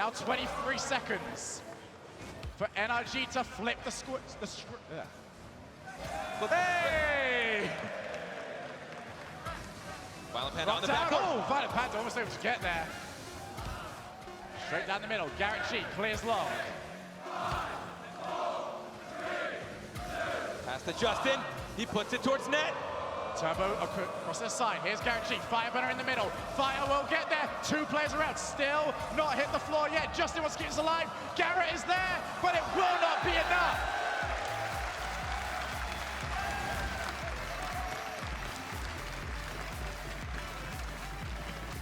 Now 23 seconds for NRG to flip the Hey! Violent Panda on the back. Oh, Violent Panda almost able to get there. Straight down the middle. Garrett G clears long. Pass to Justin. He puts it towards net. Turbo across the side. Here's Garrett G. Fireburner in the middle. Fire will get there. Two players around. Still not hit the floor yet. Justin wants to keep us alive. Garrett is there, but it will not be enough.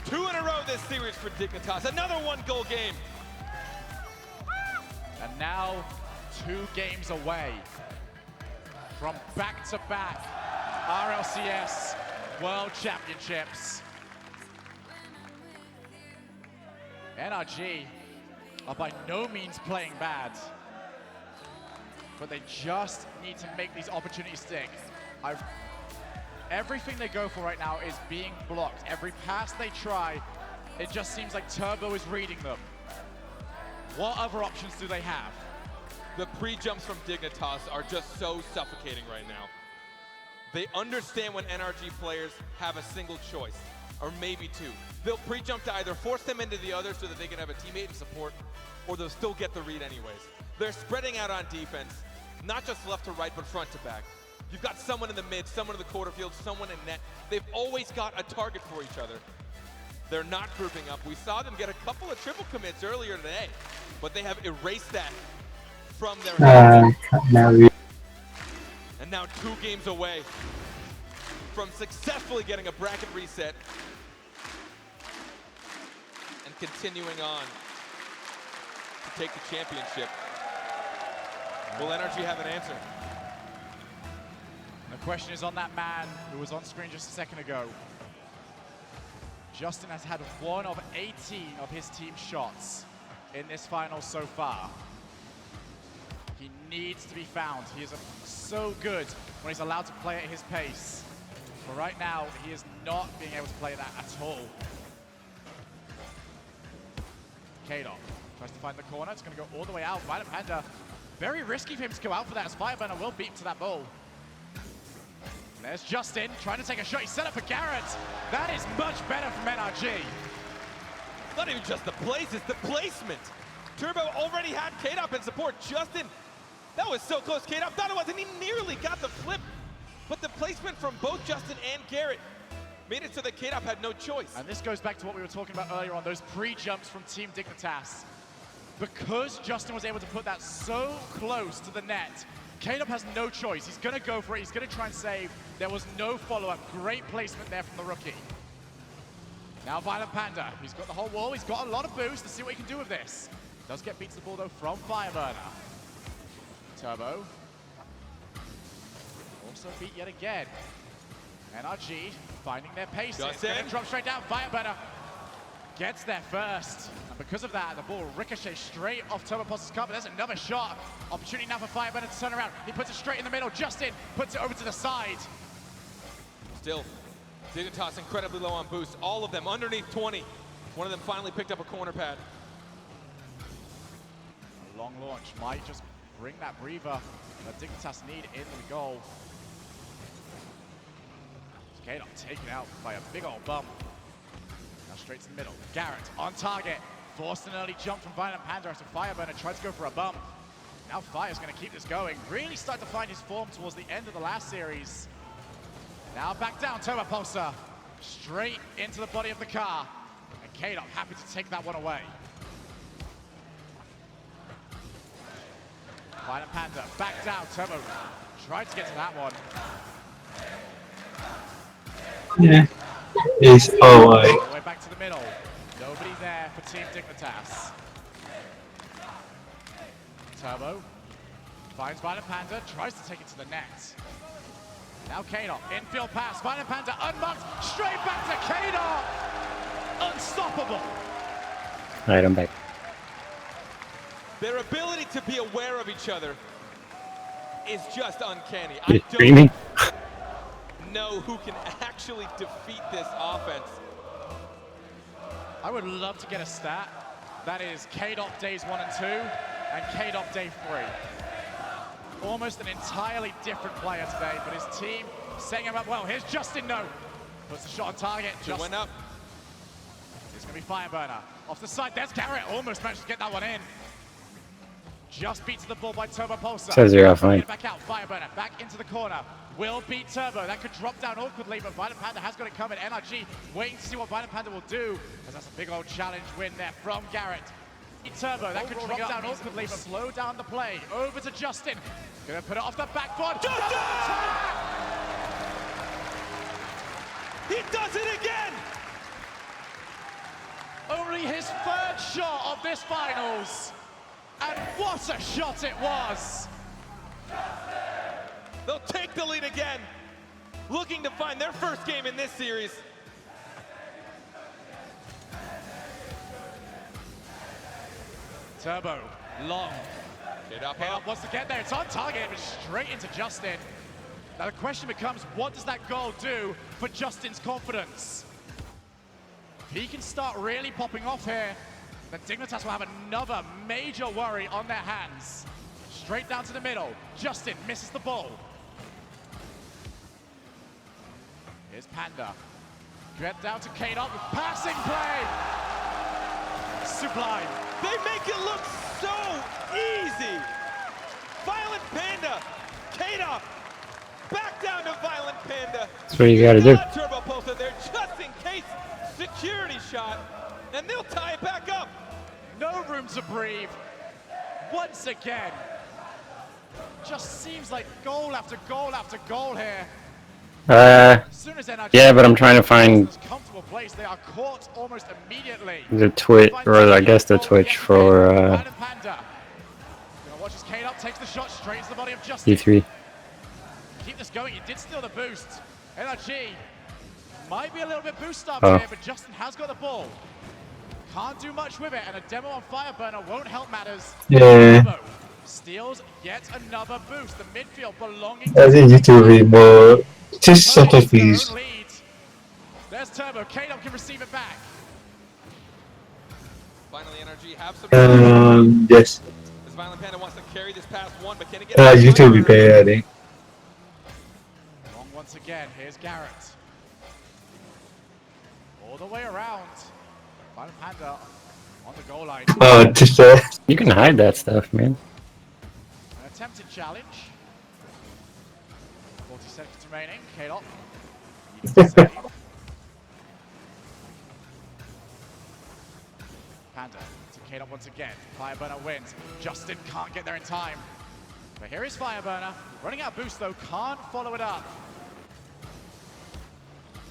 Two in a row this series for Dignitas. Another one-goal game. And now 2 games away from back-to-back RLCS World Championships. NRG are by no means playing bad, but they just need to make these opportunities stick. Everything they go for right now is being blocked. Every pass they try, it just seems like Turbo is reading them. What other options do they have? The pre-jumps from Dignitas are just so suffocating right now. They understand when NRG players have a single choice, or maybe 2. They'll pre-jump to either force them into the other so that they can have a teammate and support, or they'll still get the read anyways. They're spreading out on defense, not just left to right, but front to back. You've got someone in the mid, someone in the quarter field, someone in net. They've always got a target for each other. They're not grouping up. We saw them get a couple of triple commits earlier today, but they have erased that from their hands. And now 2 games away from successfully getting a bracket reset and continuing on to take the championship. Will NRG have an answer? The question is on that man who was on screen just a second ago. Justin has had 1 of 18 of his team's shots in this final so far. He needs to be found. He is so good when he's allowed to play at his pace. But right now, he is not being able to play that at all. Kadok tries to find the corner. It's going to go all the way out. Violent Panda, very risky for him to go out for that, as Fireburner will beat him to that ball. There's Justin trying to take a shot. He's set up for Garrett. That is much better from NRG. Not even just the plays, it's the placement. Turbo already had Kadok in support. Justin, that was so close. Kadok thought it wasn't. He nearly got the flip. But the placement from both Justin and Garrett made it so that Kadok had no choice. And this goes back to what we were talking about earlier on, those pre-jumps from Team Dignitas. Because Justin was able to put that so close to the net, Kadok has no choice. He's going to go for it. He's going to try and save. There was no follow-up. Great placement there from the rookie. Now Violent Panda. He's got the whole wall. He's got a lot of boost to see what he can do with this. Does get beat to the ball, though, from Fireburner. Turbo. Also beat yet again. NRG finding their pace. Going to drop straight down. Fireburner gets there first. And because of that, the ball ricochets straight off Turbo Pulse's cup. But there's another shot. Opportunity now for Fireburner to turn around. He puts it straight in the middle. Justin puts it over to the side. Still, Dignitas incredibly low on boost. All of them underneath 20. One of them finally picked up a corner pad. A long launch might just bring that breather that Dignitas need in the goal. Kadok taken out by a big old bump. Now straight to the middle. Garrett on target. Forced an early jump from Violent Panda after Fireburner tried to go for a bump. Now Fire's going to keep this going. Really start to find his form towards the end of the last series. Now back down, Turbo Pulsar. Straight into the body of the car. And Kadok happy to take that one away. Violent Panda back down. Turbo tried to get to that one. Yeah, it's all right. All the way back to the middle. Nobody there for Team Dignitas. Turbo finds Violent Panda, tries to take it to the net. Now Kadok, infield pass. Violent Panda unmarked, straight back to Kadok. Unstoppable. Right, I'm back. Their ability to be aware of each other is just uncanny. You're streaming? Know who can actually defeat this offense. I would love to get a stat That is K-Dot days 1 and 2, and K-Dot day 3. Almost an entirely different player today, but his team setting him up well. Here's Justin, no. Puts the shot on target. Just went up. It's gonna be Fireburner. Off the side, there's Garrett. Almost managed to get that one in. Just beats the ball by Turbo Pulsar. Says you're offline. Back out, Fireburner, back into the corner. Will beat Turbo. That could drop down awkwardly, but Violent Panda has got it coming. NRG waiting to see what Violent Panda will do, as that's a big old challenge win there from Garrett. Turbo, that could drop down awkwardly, but slow down the play. Over to Justin. Gonna put it off the backboard. Justin! He does it again! Only his third shot of this finals. And what a shot it was! They'll take the lead again, looking to find their first game in this series. Turbo, long. Get up, K-Dot wants to get there. It's on target, but straight into Justin. Now the question becomes, what does that goal do for Justin's confidence? If he can start really popping off here, then Dignitas will have another major worry on their hands. Straight down to the middle. Justin misses the ball. Here's Panda. Get down to K-Dot with passing play. Sublime. They make it look so easy. Violent Panda, K-Dot, back down to Violent Panda. That's what you gotta do. Turbo Pulsar there just in case. Security shot, and they'll tie it back up. No room to breathe. Once again. Just seems like goal after goal after goal here. As soon as NRG yeah, but I'm trying to find comfortable place, they are caught almost immediately. the Twitch, or I guess the Twitch for Panda. Watch as K-Dot takes the shot straight into the body of Justin. E3. Keep this going. He did steal the boost. NRG might be a little bit boost up here, but Justin has got the ball. Can't do much with it, and a demo on Fireburner won't help matters. Yeah. Steals yet another boost. The midfield belonging I think YouTube more. Just sort of these. There's Turbo. K-Dot can receive it back. Finally, NRG have some. Yes. As Violent Panda wants to carry this past one, but can it get YouTube repair, I think. Long once again. Here's Garrett. All the way around. Violent Panda on the goal line. Just you can hide that stuff, man. An attempted challenge. 40 seconds remaining. K-Dot. Panda to K-Dot once again. Fireburner wins. Justin can't get there in time. But here is Fireburner. Running out of boost though, can't follow it up.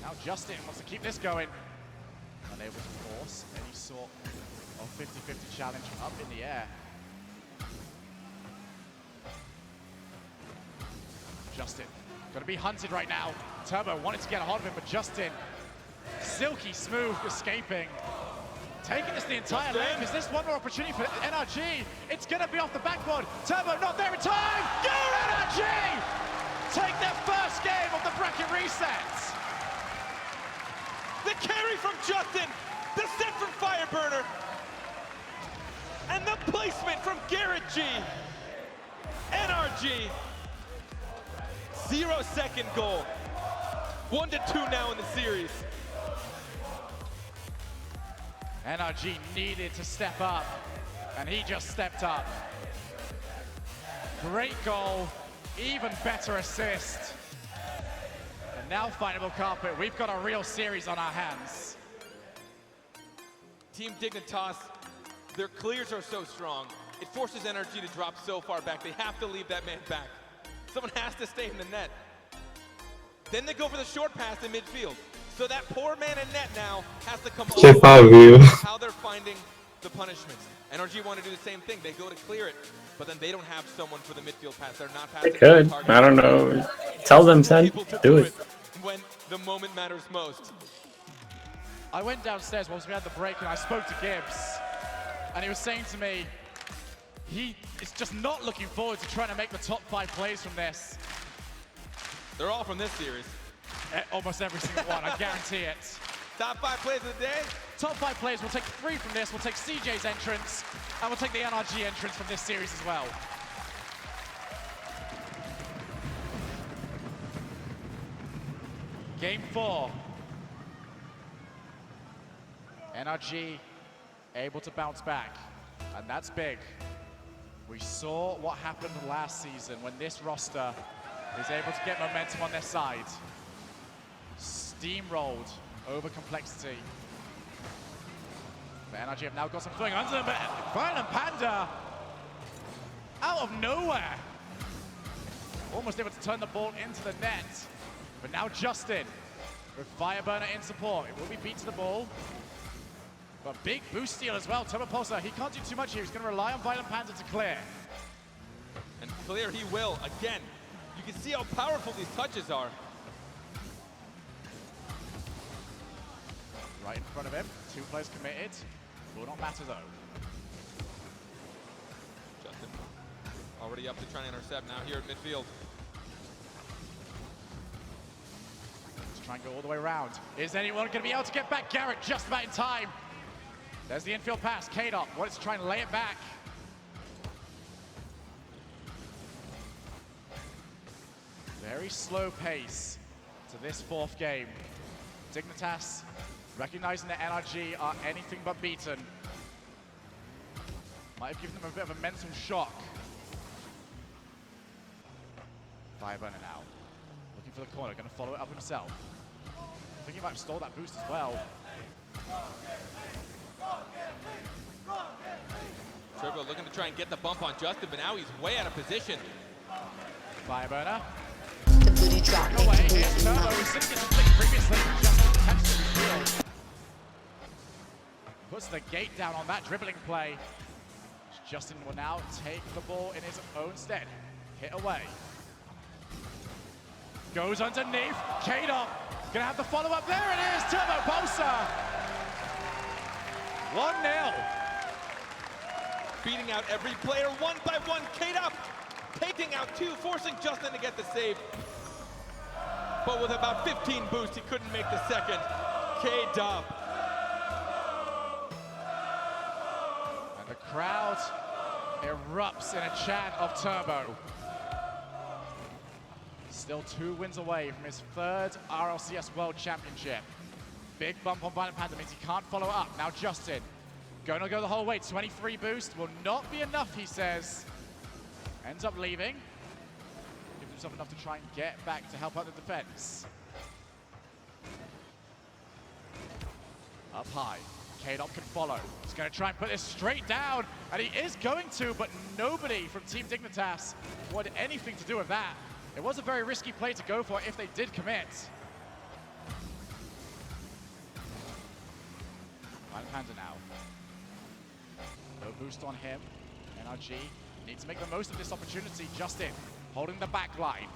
Now Justin wants to keep this going. Unable to force any sort of 50-50 challenge up in the air. Justin, gonna be hunted right now. Turbo wanted to get a hold of him, but Justin, silky smooth, escaping. Taking this the entire lane. Is this one more opportunity for NRG? It's gonna be off the backboard. Turbo not there in time. Go NRG! Take their first game of the bracket resets. The carry from Justin, the set from Fireburner, and the placement from Garrett G. NRG. 0-second goal. 1-2 now in the series. NRG needed to step up, and he just stepped up. Great goal, even better assist. And now fightable carpet, we've got a real series on our hands. Team Dignitas, their clears are so strong. It forces NRG to drop so far back. They have to leave that man back. Someone has to stay in the net. Then they go for the short pass in midfield. So that poor man in net now has to come over how they're finding the punishments. NRG want to do the same thing. They go to clear it, but then they don't have someone for the midfield pass. They're not passing. They could. I don't know. Tell them, son. Do it. When the moment matters most. I went downstairs once we had the break and I spoke to Gibbs, and he was saying to me, he is just not looking forward to trying to make the top 5 plays from this. They're all from this series. Almost every single one, I guarantee it. Top 5 plays of the day, top 5 players. We'll take 3 from this. We'll take CJ's entrance, and we'll take the NRG entrance from this series as well. Game 4. NRG able to bounce back, and that's big. We saw what happened last season when this roster is able to get momentum on their side. Steamrolled over complexity. But NRG have now got some footing under them, but Violent Panda out of nowhere. Almost able to turn the ball into the net. But now Justin with Fireburner in support. It will be beat to the ball. But big boost steal as well. Turbo Pulsar, he can't do too much here. He's going to rely on Violent Panda to clear. And clear he will. Again, you can see how powerful these touches are. Right in front of him. 2 players committed. Will not matter though. Justin already up to try and intercept now here at midfield. Let's try and go all the way around. Is anyone going to be able to get back? Garrett just about in time. There's the infield pass. K-Dot wants to try and lay it back. Very slow pace to this 4th game. Dignitas recognizing that NRG are anything but beaten. Might have given them a bit of a mental shock. Fireburner now. Looking for the corner, going to follow it up himself. I think he might have stole that boost as well. Turbo looking to try and get the bump on Justin, but now he's way out of position. Fireburner. The booty drop, No way, here's Turbo, who's sitting in the flick previously. Justin catches the field. Puts the gate down on that dribbling play. Justin will now take the ball in his own stead. Hit away. Goes underneath. K-Dot gonna have the follow-up. There it is, Turbo Pulsar. 1-0. Beating out every player one by one. K-Dot taking out 2, forcing Justin to get the save. But with about 15 boosts, he couldn't make the second. K-Dot. And the crowd erupts in a chant of Turbo. Still 2 wins away from his 3rd RLCS World Championship. Big bump on Violent Panda means he can't follow up. Now Justin, going to go the whole way. 23 boost will not be enough, he says. Ends up leaving. Gives himself enough to try and get back to help out the defense. Up high, K-Dot can follow. He's going to try and put this straight down, and he is going to, but nobody from Team Dignitas wanted anything to do with that. It was a very risky play to go for if they did commit. Violent Panda now. No boost on him. NRG needs to make the most of this opportunity. Justin holding the back line.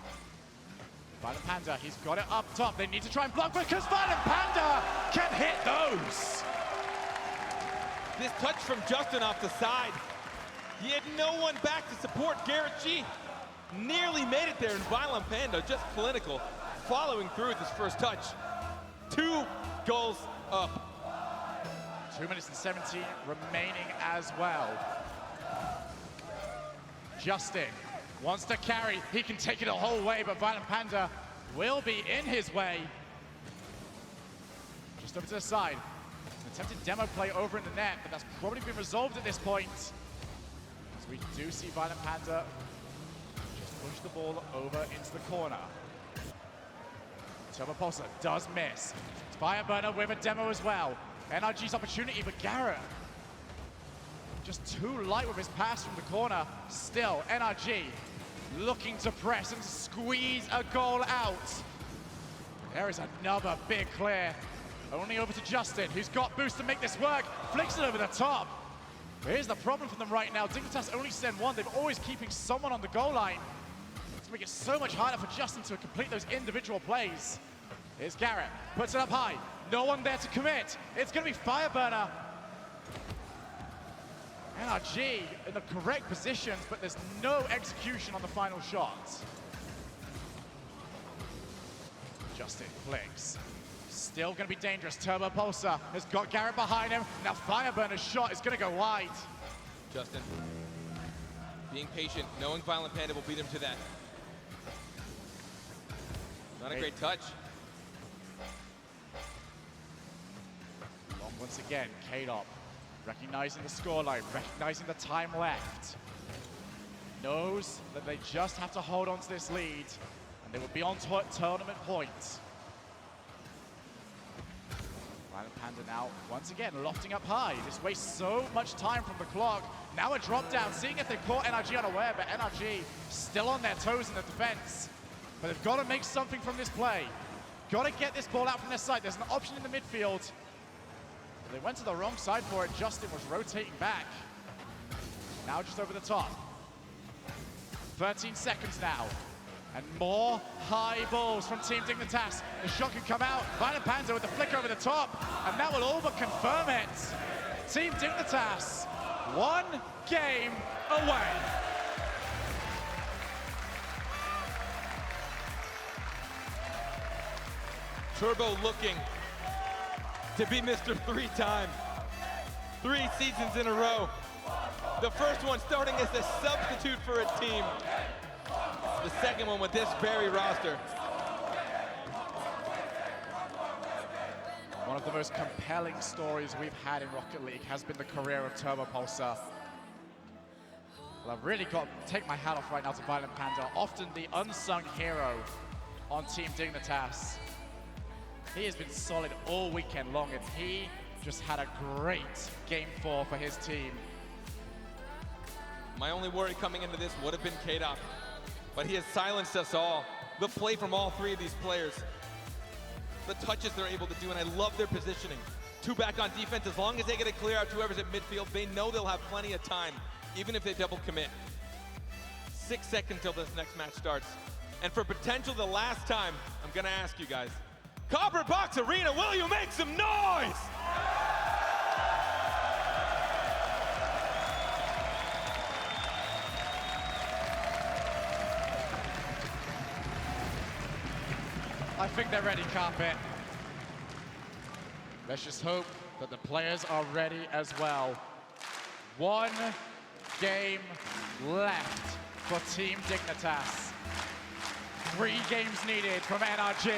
Violent Panda, he's got it up top. They need to try and block because Violent Panda can hit those. This touch from Justin off the side. He had no one back to support Garrett G. Nearly made it there, and Violent Panda just clinical, following through with his first touch. 2 goals up. 2 minutes and 17 remaining as well. Justin wants to carry. He can take it the whole way, but Violent Panda will be in his way. Just over to the side. An attempted demo play over in the net, but that's probably been resolved at this point. So we do see Violent Panda just push the ball over into the corner. Turbo Pulsar does miss. Fireburner with a demo as well. NRG's opportunity, but Garrett just too light with his pass from the corner. Still, NRG looking to press and squeeze a goal out. There is another big clear. Only over to Justin, who's got boost to make this work. Flicks it over the top. Here's the problem for them right now. Dignitas only send 1. They're always keeping someone on the goal line. It's make it so much harder for Justin to complete those individual plays. Here's Garrett, puts it up high. No one there to commit. It's gonna be Fireburner. NRG in the correct positions, but there's no execution on the final shot. Justin flicks. Still going to be dangerous. Turbo Pulsar has got Garrett behind him. Now Fireburner's shot is going to go wide. Justin, being patient, knowing Violent Panda will beat him to that. Not a great touch. Long once again, K-Dop recognizing the scoreline, recognizing the time left. Knows that they just have to hold on to this lead, and they will be on tournament points. Violent Panda now, once again, lofting up high. This wastes so much time from the clock. Now a drop down, seeing if they've caught NRG unaware, but NRG still on their toes in the defense. But they've got to make something from this play. Got to get this ball out from their side. There's an option in the midfield. They went to the wrong side for it. Justin was rotating back. Now just over the top. 13 seconds now. And more high balls from Team Dignitas. The shot can come out. Violent Panda with the flicker over the top. And that will all but confirm it. Team Dignitas, 1 game away. Turbo looking to be Mr. 3-time. 3 seasons in a row. The first one starting as a substitute for a team. The second one with this very roster. One of the most compelling stories we've had in Rocket League has been the career of Turbo Pulsar. Well, I've really got to take my hat off right now to Violent Panda, often the unsung hero on Team Dignitas. He has been solid all weekend long, and he just had a great Game 4 for his team. My only worry coming into this would have been K-Dop, but he has silenced us all. The play from all 3 of these players, the touches they're able to do, and I love their positioning. 2 back on defense, as long as they get it clear out to whoever's at midfield, they know they'll have plenty of time, even if they double commit. 6 seconds till this next match starts. And for potential the last time, I'm gonna ask you guys, Copper Box Arena, will you make some noise? I think they're ready, Carpet. Let's just hope that the players are ready as well. 1 game left for Team Dignitas. 3 games needed from NRG.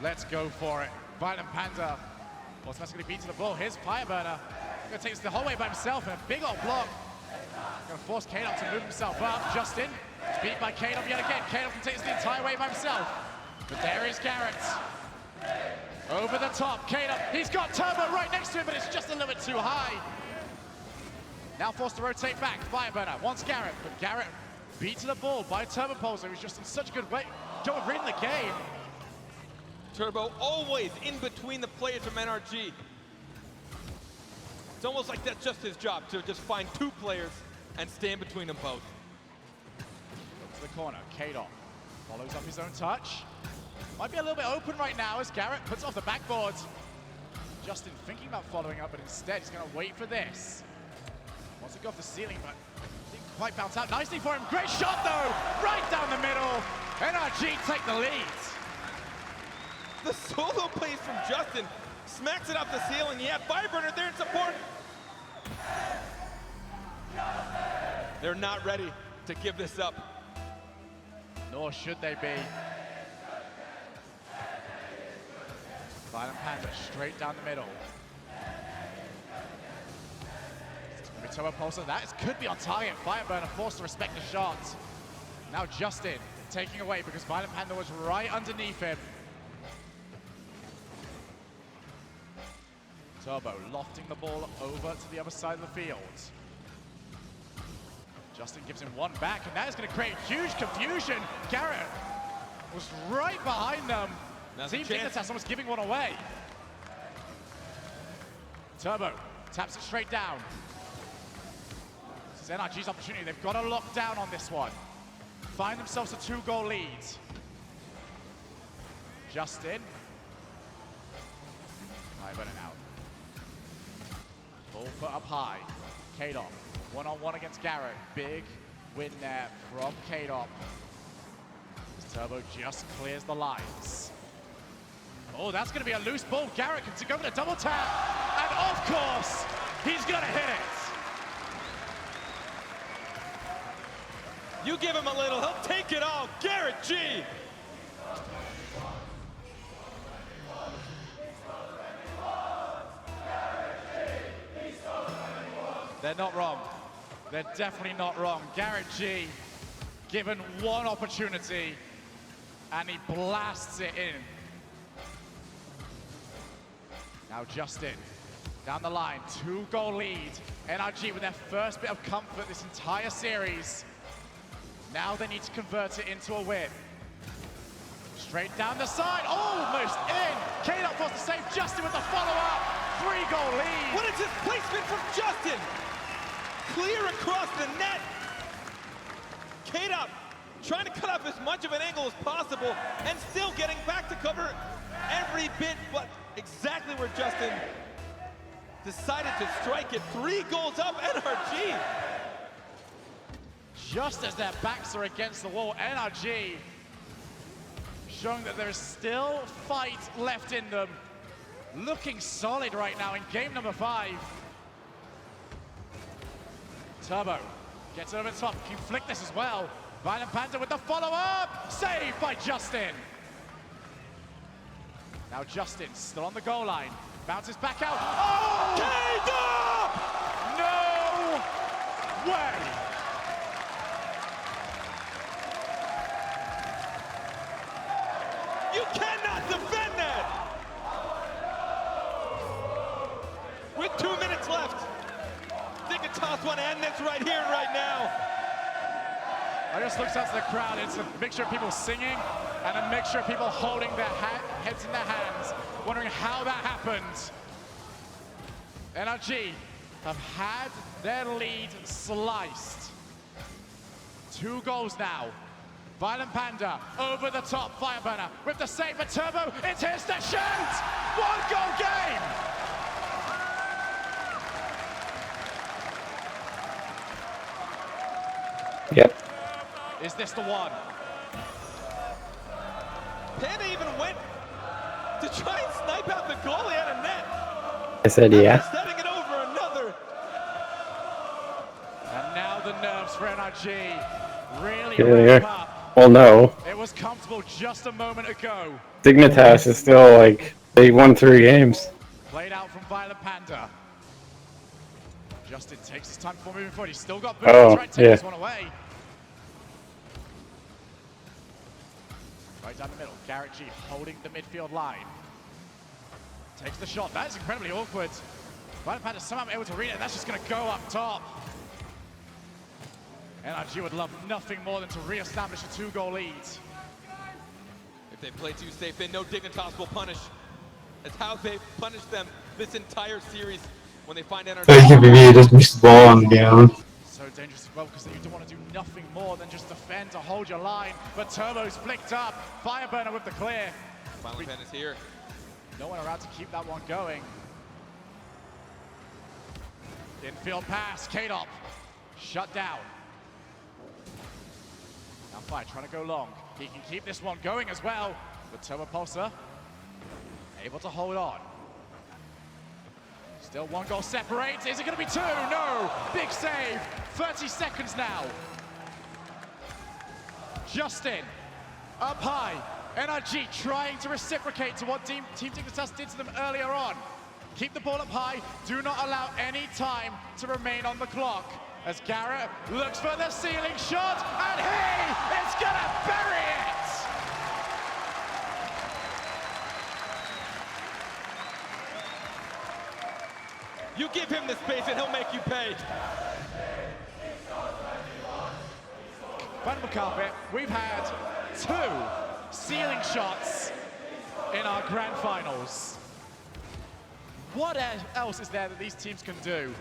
Let's go for it. Violent Panda automatically beats the ball. Here's Fireburner. Gonna take this the whole way by himself, and a big old block. Gonna force K-Dop to move himself up. Justin is beat by K-Dop yet again. K-Dop can take this the entire way by himself. But there is Garrett. Over the top, K-Dop. He's got Turbo right next to him, but it's just a little bit too high. Now forced to rotate back. Fireburner wants Garrett, but Garrett beat to the ball by Turbo Pulsar, who's just in such a good way. Joe reading the game. Turbo always in between the players from NRG. It's almost like that's just his job, to just find 2 players and stand between them both. Up to the corner, K-Dop follows up his own touch. Might be a little bit open right now as Garrett puts off the backboard. Justin thinking about following up, but instead he's gonna wait for this. Wants to go off the ceiling, but didn't quite bounce out. Nicely for him, great shot though! Right down the middle, NRG take the lead. The solo plays from Justin, smacks it off the ceiling. Yeah, Fireburner there in support. They're not ready to give this up. Nor should they be. Violent Panda straight down the middle. Turbo Pulsar, could be on target. Fireburner forced to respect the shot. Now Justin taking away because Violent Panda was right underneath him. Turbo lofting the ball over to the other side of the field. Justin gives him 1 back, and that is going to create huge confusion. Garrett was right behind them. Team Dignitas almost giving 1 away. Turbo taps it straight down. This is NRG's opportunity. They've got to lock down on this one. Find themselves a 2-goal lead. Justin. Fireburner out. Ball put up high. K-Dop, 1-on-1 against Garrett. Big win there from K-Dop. Turbo just clears the lines. Oh, that's going to be a loose ball. Garrett can go with a double tap. And of course, he's going to hit it. You give him a little, he'll take it all. Garrett G. They're not wrong. They're definitely not wrong. Garrett G, given one opportunity, and he blasts it in. Now Justin, down the line, 2-goal lead. NRG with their first bit of comfort this entire series. Now they need to convert it into a win. Straight down the side, almost in. K-Dot forced to save. Justin with the follow-up. 3-goal lead. What is his placement from Justin? Clear across the net. K-Dot trying to cut off as much of an angle as possible and still getting back to cover every bit, but exactly where Justin decided to strike it. 3 goals up, NRG. Just as their backs are against the wall, NRG showing that there is still fight left in them. Looking solid right now in game number 5. Turbo gets it over the top, can flick this as well. Violent Panda with the follow-up, saved by Justin. Now Justin still on the goal line, bounces back out. Oh! No way! You cannot defend that! With 2 minutes left, Dignitas want to end this right here and right now. I just looked out to the crowd. It's a mixture of people singing and a mixture of people holding their heads in their hands, wondering how that happened. NRG have had their lead sliced. 2 goals now. Violent Panda over the top, Fireburner with the save, but Turbo, it's his to shoot! 1-goal game! Yep. Is this the one? Panda even went to try and snipe out the goalie out of net. I said yeah. Setting it over another. And now the nerves for NRG really Yeah. ramp up. Well, no. It was comfortable just a moment ago. Dignitas is still like, they won 3 games. Played out from Violent Panda. Justin takes his time before moving forward. He's still got boots to try and take this one away. Right down the middle, Garrett G holding the midfield line. Takes the shot. That is incredibly awkward. Violent Panda somehow able to read it. That's just going to go up top. NRG would love nothing more than to re-establish a 2-goal lead. If they play too safe, they know Dignitas will punish. That's how they punish them this entire series when they find NRG. BB just missed the ball on the ground. So dangerous as well because you don't want to do nothing more than just defend to hold your line. But Turbo's flicked up. Fireburner with the clear. Violent Panda's here. No one around to keep that one going. Infield pass, K-Dop. Shut down. Now Fire trying to go long. He can keep this one going as well. But Turbo Pulsar able to hold on. Still 1 goal separates. Is it going to be 2? No! Big save. 30 seconds now. Justin up high. NRG trying to reciprocate to what Team Dignitas did to them earlier on. Keep the ball up high. Do not allow any time to remain on the clock. As Garrett looks for the ceiling shot, and he is going to bury it! You give him the space and he'll make you pay. Final carpet, we've had 2 ceiling shots in our grand finals. What else is there that these teams can do?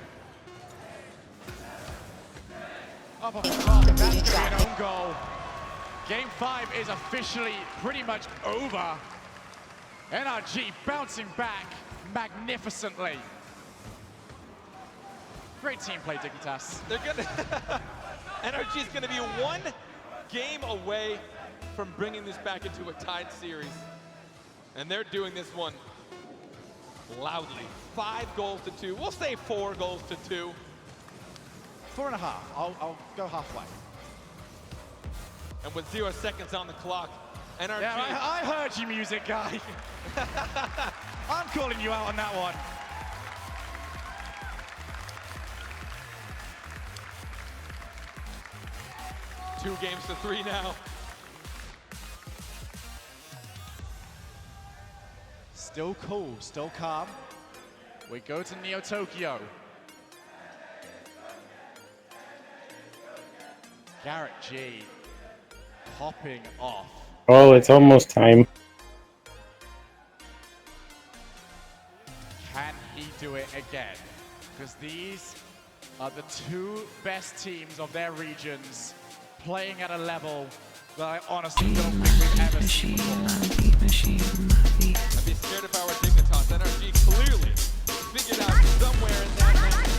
Up off the top, that's going to be an own goal. Game 5 is officially pretty much over. NRG bouncing back magnificently. Great team play, Dignitas. They're gonna NRG is gonna be 1 game away from bringing this back into a tied series. And they're doing this one loudly. 5 goals to 2. We'll say 4 goals to 2. 4.5. I'll go halfway. And with 0 seconds on the clock, NRG. Yeah, I heard you, music guy. I'm calling you out on that one. Two games to 3 now. Still cool, still calm. We go to Neo Tokyo. Garrett G popping off. Oh, it's almost time. Can he do it again? Because these are the 2 best teams of their regions playing at a level that I honestly don't think we've ever seen before. I'd be scared if I were Dignitas. NRG clearly figured out somewhere in that lane.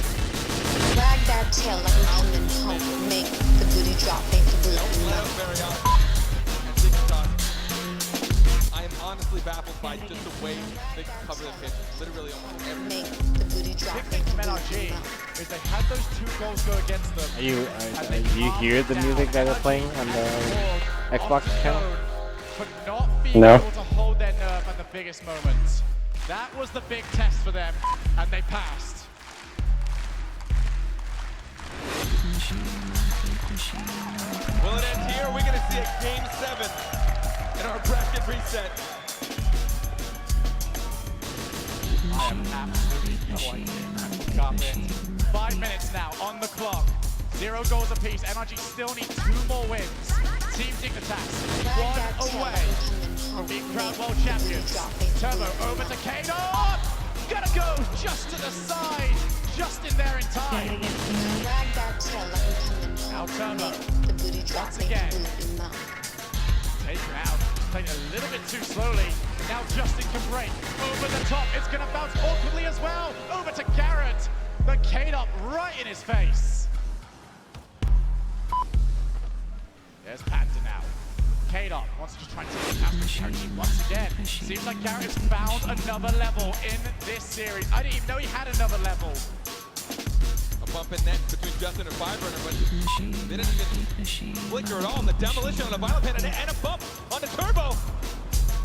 Drag that tail like I'm coming home. Make the booty drop, make the booty Don't let move. him very often. And Dignitas, I am honestly baffled by just the way they can cover the pitch. Literally almost every Make the booty drop, Big make thing the from booty NRG move. is they had those 2 goals go against them. Do you hear the music that they're playing on the Xbox channel? For not being No. able to hold their nerve at the biggest moments. That was the big test for them, and they passed. Will it end here? We're going to see a game 7 in our bracket reset. I am absolutely quite confident. 5 minutes now on the clock. 0 goals apiece. NRG still need 2 more wins. Team Dignitas, 1 away from being crowned world champions. Turbo over to Kano. Gotta go just to the side, just in there in time. Drag that tail like I'm coming home. Now Turbo, Make the booty drop, once make again. the booty move. take him out. Playing a little bit too slowly. Now Justin can break. Over the top, it's gonna bounce awkwardly as well. Over to Garrett. The K-Dop right in his face. There's Panda now. K-Dop wants to just try and take it out from Garrett once again. Seems like Garrett has found another level in this series. I didn't even know he had another level. A bump in net between Justin and Fireburner, but they didn't even flicker at all. And the demolition on the Violent Panda and a bump on the Turbo.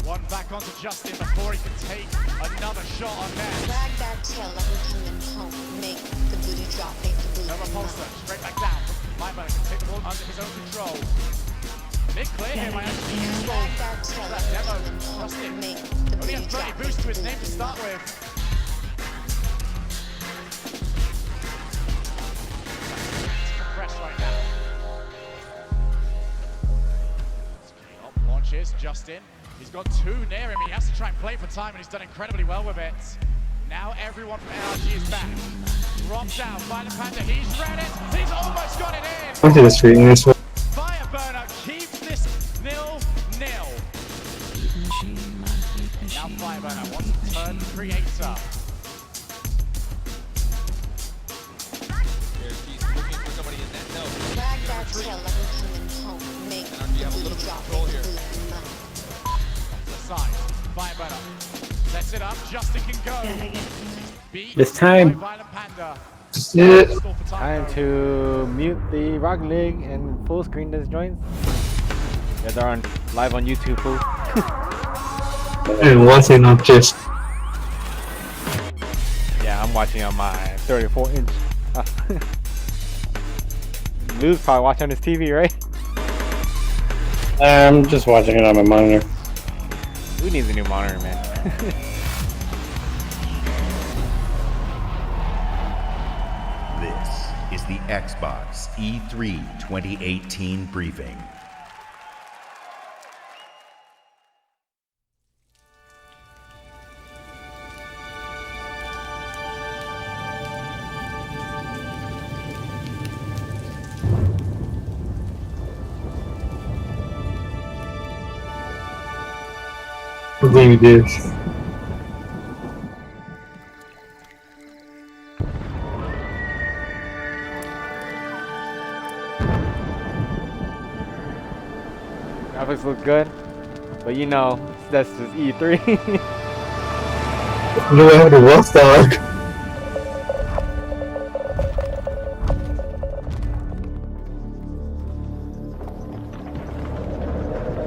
One back onto Justin before he can take another shot on net. Drag that tail like I'm coming home. Make the booty drop, make the booty No repulsor, straight back down. Fireburner can take the ball under his own control. Big clear here by actually useful. Drag that tail That like demo, I'm coming home. Justin. Make the Only booty has 30 drop, boost to make his the name to booty start move. with. Fresh right now. Launches Justin. He's got 2 near him. He has to try and play for time, and he's done incredibly well with it. Now everyone from NRG is back. Drops down. Violent Panda, he's read it. He's almost got it in. I'm just treating this one. Fireburner keeps this 0-0. Now Fireburner wants to turn creator. Here, she's looking for somebody in that. No. Drag that tail like I'm coming home. Make NRG the have a booty little bit of drop, control make here. the booty move. The side. Fireburner sets it up. Justin can go. Beat It's time. by Violent Panda. Yeah. Stall for Time though. to mute the Rocket League and full screen this joints. Yeah, they're on live on YouTube, fool. And one thing, not just. Yeah, I'm watching on my 34-inch. Lou's probably watching on his TV, right? I'm just watching it on my monitor. Lou needs a new monitor, man. This is the Xbox E3 2018 briefing. I believe it is. Graphics look good, but you know, that's just E3. No, I have the watchdog.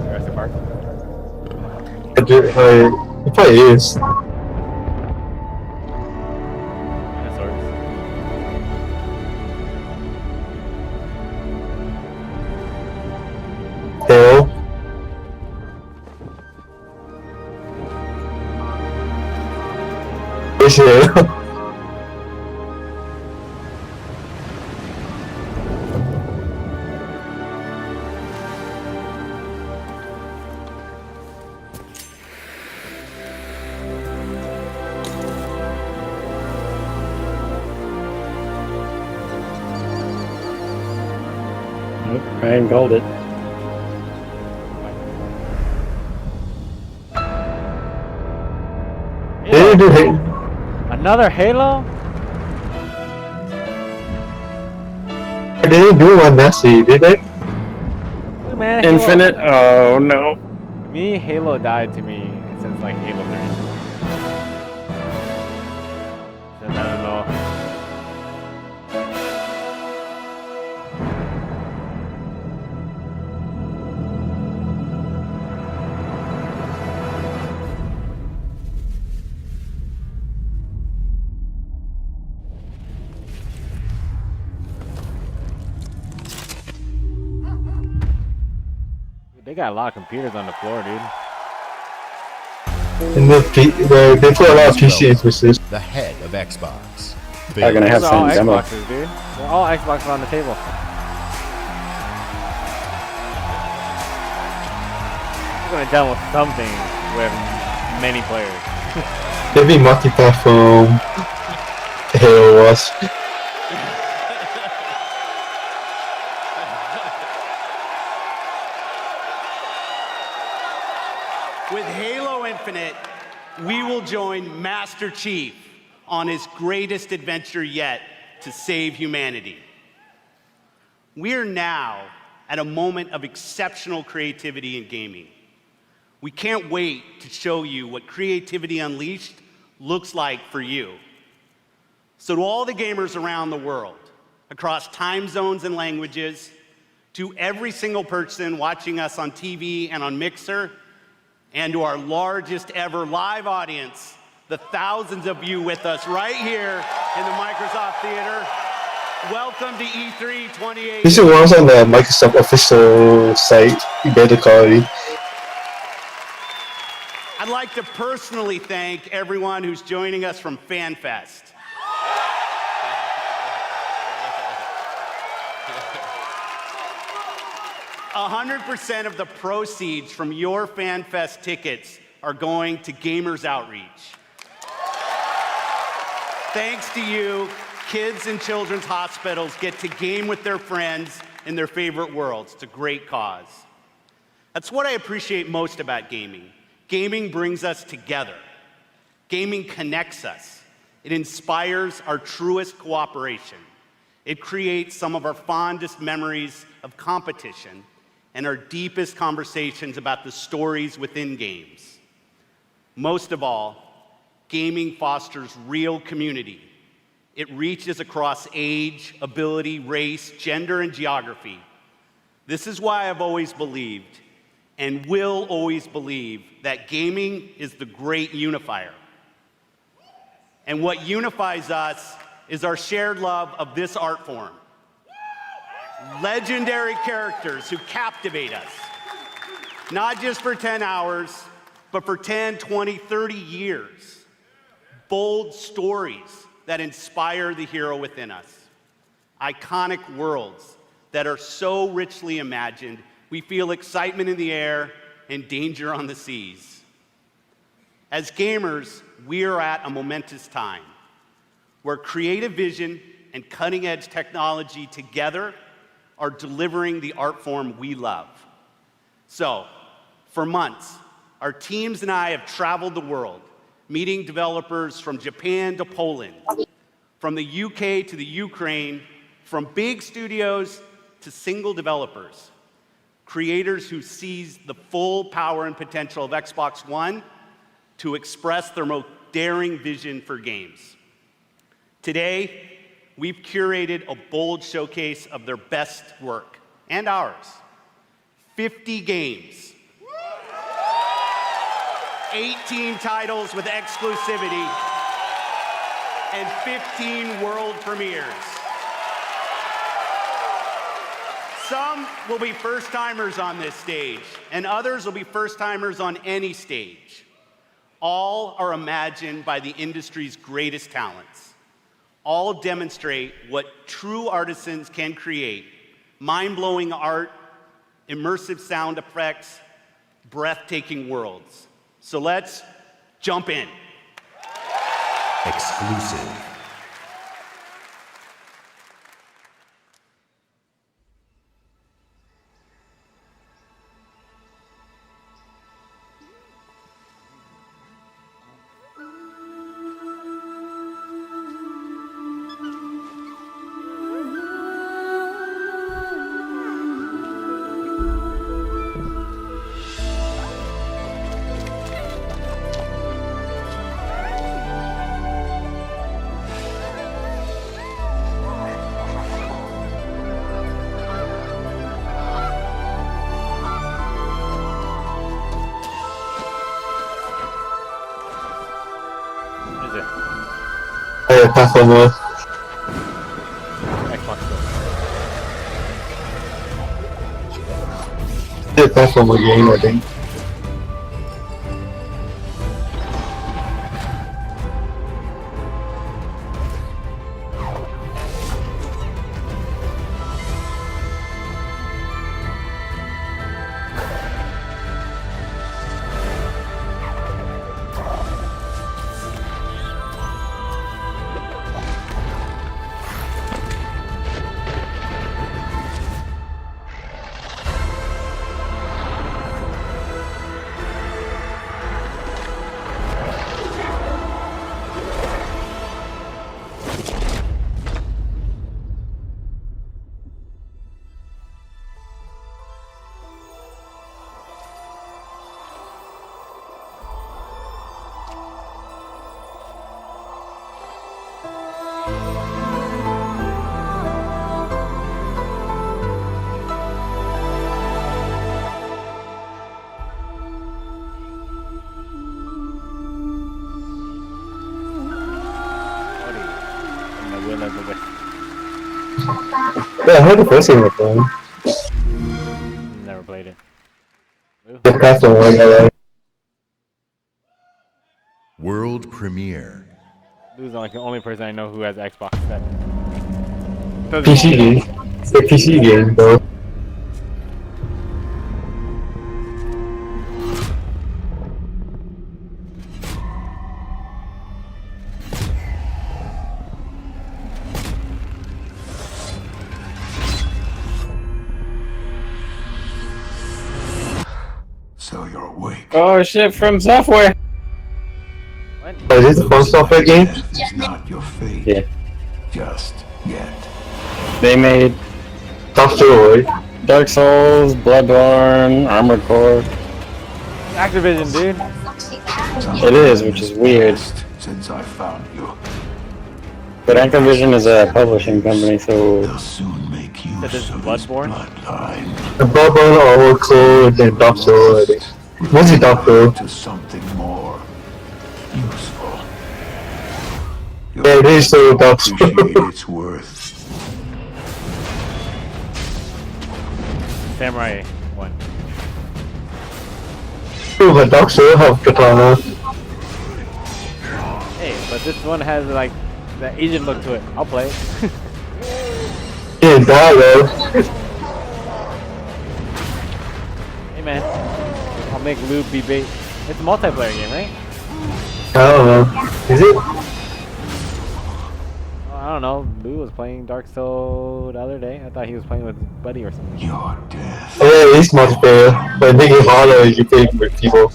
Jurassic Park. It probably is. Dinosaurs. Hell. Is it? Ryan called it. They didn't do Halo. Another Halo? They didn't do one nasty, did they? Look, man, Halo- Infinite? Oh no. Me, Halo died to me since like Halo 3. So, I don't know. They got a lot of computers on the floor, dude. And they put a lot of PC emphasis. The head of Xbox. They're gonna have Those are all some demo. Xboxes, dude. They're all Xboxes on the table. They're gonna demo something with many players. They'd be multi-platform. Halo was. With Halo Infinite, we will join Master Chief on his greatest adventure yet to save humanity. We're now at a moment of exceptional creativity in gaming. We can't wait to show you what Creativity Unleashed looks like for you. So to all the gamers around the world, across time zones and languages, to every single person watching us on TV and on Mixer, and to our largest ever live audience, the thousands of you with us right here in the Microsoft Theater. Welcome to E3 2018. This is ones on the Microsoft official site. Better quality. I'd like to personally thank everyone who's joining us from FanFest. 100% of the proceeds from your FanFest tickets are going to Gamers Outreach. Thanks to you, kids in children's hospitals get to game with their friends in their favorite worlds. It's a great cause. That's what I appreciate most about gaming. Gaming brings us together. Gaming connects us. It inspires our truest cooperation. It creates some of our fondest memories of competition and our deepest conversations about the stories within games. Most of all, gaming fosters real community. It reaches across age, ability, race, gender, and geography. This is why I've always believed, and will always believe, that gaming is the great unifier. And what unifies us is our shared love of this art form. Legendary characters who captivate us, not just for 10 hours, but for 10, 20, 30 years. Bold stories that inspire the hero within us. Iconic worlds that are so richly imagined, we feel excitement in the air and danger on the seas. As gamers, we are at a momentous time where creative vision and cutting-edge technology together are delivering the art form we love. So, for months, our teams and I have traveled the world, meeting developers from Japan to Poland, from the UK to the Ukraine, from big studios to single developers. Creators who seize the full power and potential of Xbox One to express their most daring vision for games. Today, we've curated a bold showcase of their best work, and ours. 50 games. 18 titles with exclusivity, and 15 world premieres. Some will be first-timers on this stage, and others will be first-timers on any stage. All are imagined by the industry's greatest talents. All demonstrate what true artisans can create: mind-blowing art, immersive sound effects, breathtaking worlds. So let's jump in. Exclusive. Platformer. Xbox It's a platformer game, I think. Yeah, I heard the first game was fun. Never played it. The platformer, yeah, right. World premiere. Lou's like the only person I know who has Xbox set. PC game. It's a PC game, though. So you're awake. Oh shit, from software. What? Oh, is this a fun software game? Death is not your fate. Yeah. Just yet. They made Software. Dark Souls, Bloodborne, Armored Core. Activision, dude. It is, which is weird. Since I found you, But Activision is a publishing company, so they'll soon make use That is of Bloodborne? his bloodline. The Bloodborne, Armored Core, then Dark Souls, I think. What's it Dark Souls? To something more useful. Yeah, it is so Dark Souls. Appreciate its worth. Samurai one. Ooh, but Dark Souls have katana. Hey, but this one has like the Asian look to it. I'll play it. Yeah, that though. Hey man, I'll make Lou be bait. It's a multiplayer game, right? I don't know. Is it? Oh, I don't know. Lou was playing Dark Souls the other day. I thought he was playing with Buddy or something. Your death. Oh yeah, it is multiplayer. But I think it's harder if you play with people.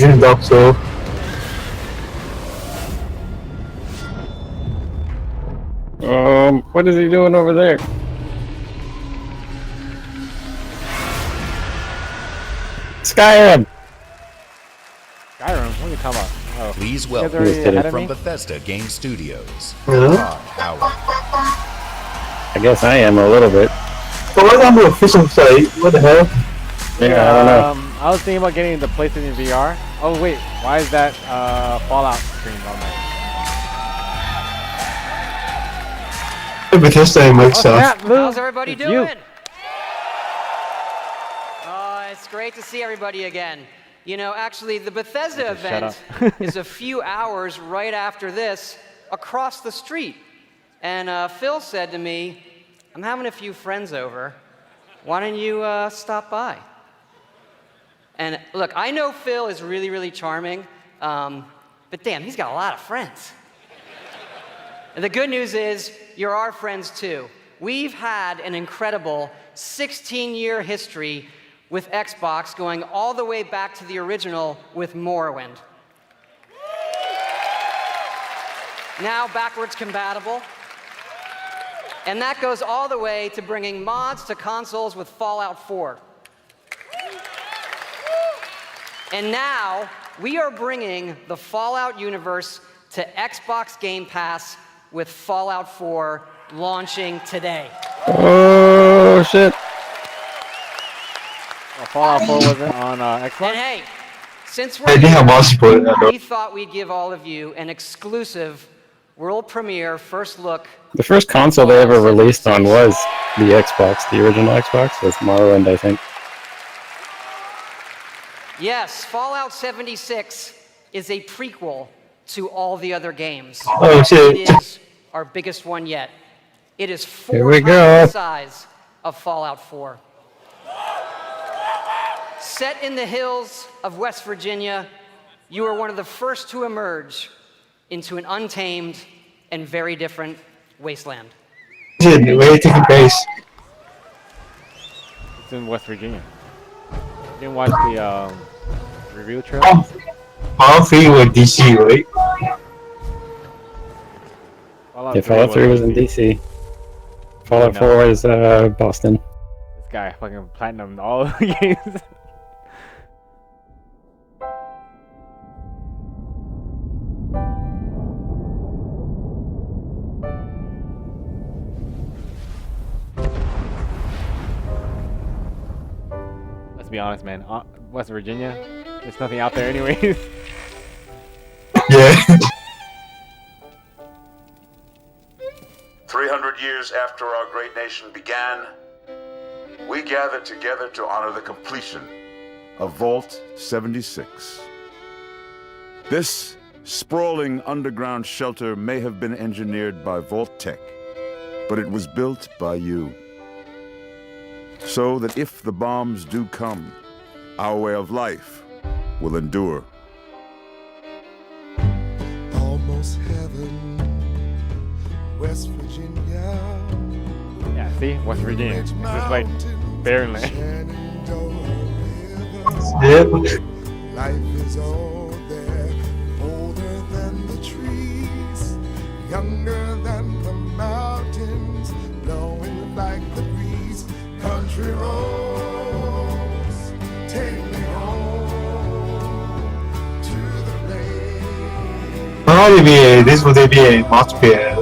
using Dark Soul. What is he doing over there? Skyrim! Skyrim? What are you talking about? Oh. Please You guys welcome already ahead of from me? Bethesda Game Studios, Yeah. Ron Howard. I guess I am a little bit. But what's on the official site? What the hell? Yeah, I don't know. I was thinking about getting the PlayStation VR. Oh wait, why is that Fallout screen on there? Bethesda and Microsoft. How's everybody It's doing? you. It's great to see everybody again. You know, actually, the Bethesda Just shut event is a few hours right after this across the street. And Phil said to me, I'm having a few friends over. Why don't you stop by? And look, I know Phil is really, really charming, but damn, he's got a lot of friends. And the good news is, you're our friends too. We've had an incredible 16-year history with Xbox, going all the way back to the original with Morrowind. Now backwards compatible. And that goes all the way to bringing mods to consoles with Fallout 4. And now we are bringing the Fallout universe to Xbox Game Pass with Fallout 4 launching today. Oh, shit. Fallout 4 wasn't on Xbox? And hey, since I we're didn't have here, multiplayer. we thought we'd give all of you an exclusive world premiere first look. The first console they ever released on was the Xbox, the original Xbox, with Morrowind, I think. Yes, Fallout 76 is a prequel to all the other games. Oh shit. It is our biggest one yet. It is Here 4 we times go. the size of Fallout 4. Set in the hills of West Virginia, you are one of the first to emerge into an untamed and very different wasteland. Shit, where taking place? It's in West Virginia. You didn't watch the review trailer? Fallout 3 was DC, right? Fallout Yeah, Fallout 3 was in DC. Fallout 4 is Boston. This guy fucking platinum all the games. Let's be honest, man. West Virginia, there's nothing out there anyways. Yeah. 300 years after our great nation began, we gathered together to honor the completion of Vault 76. This sprawling underground shelter may have been engineered by Vault Tech, but it was built by you. So that if the bombs do come, our way of life will endure. Almost heaven, West Virginia. Yeah, see? West Virginia. It's just like barren land. Yep. Life is all there, older than the trees, younger than the mountains, blowing like the breeze. Country roads, take me home to the lake. Probably this would be a multiplayer.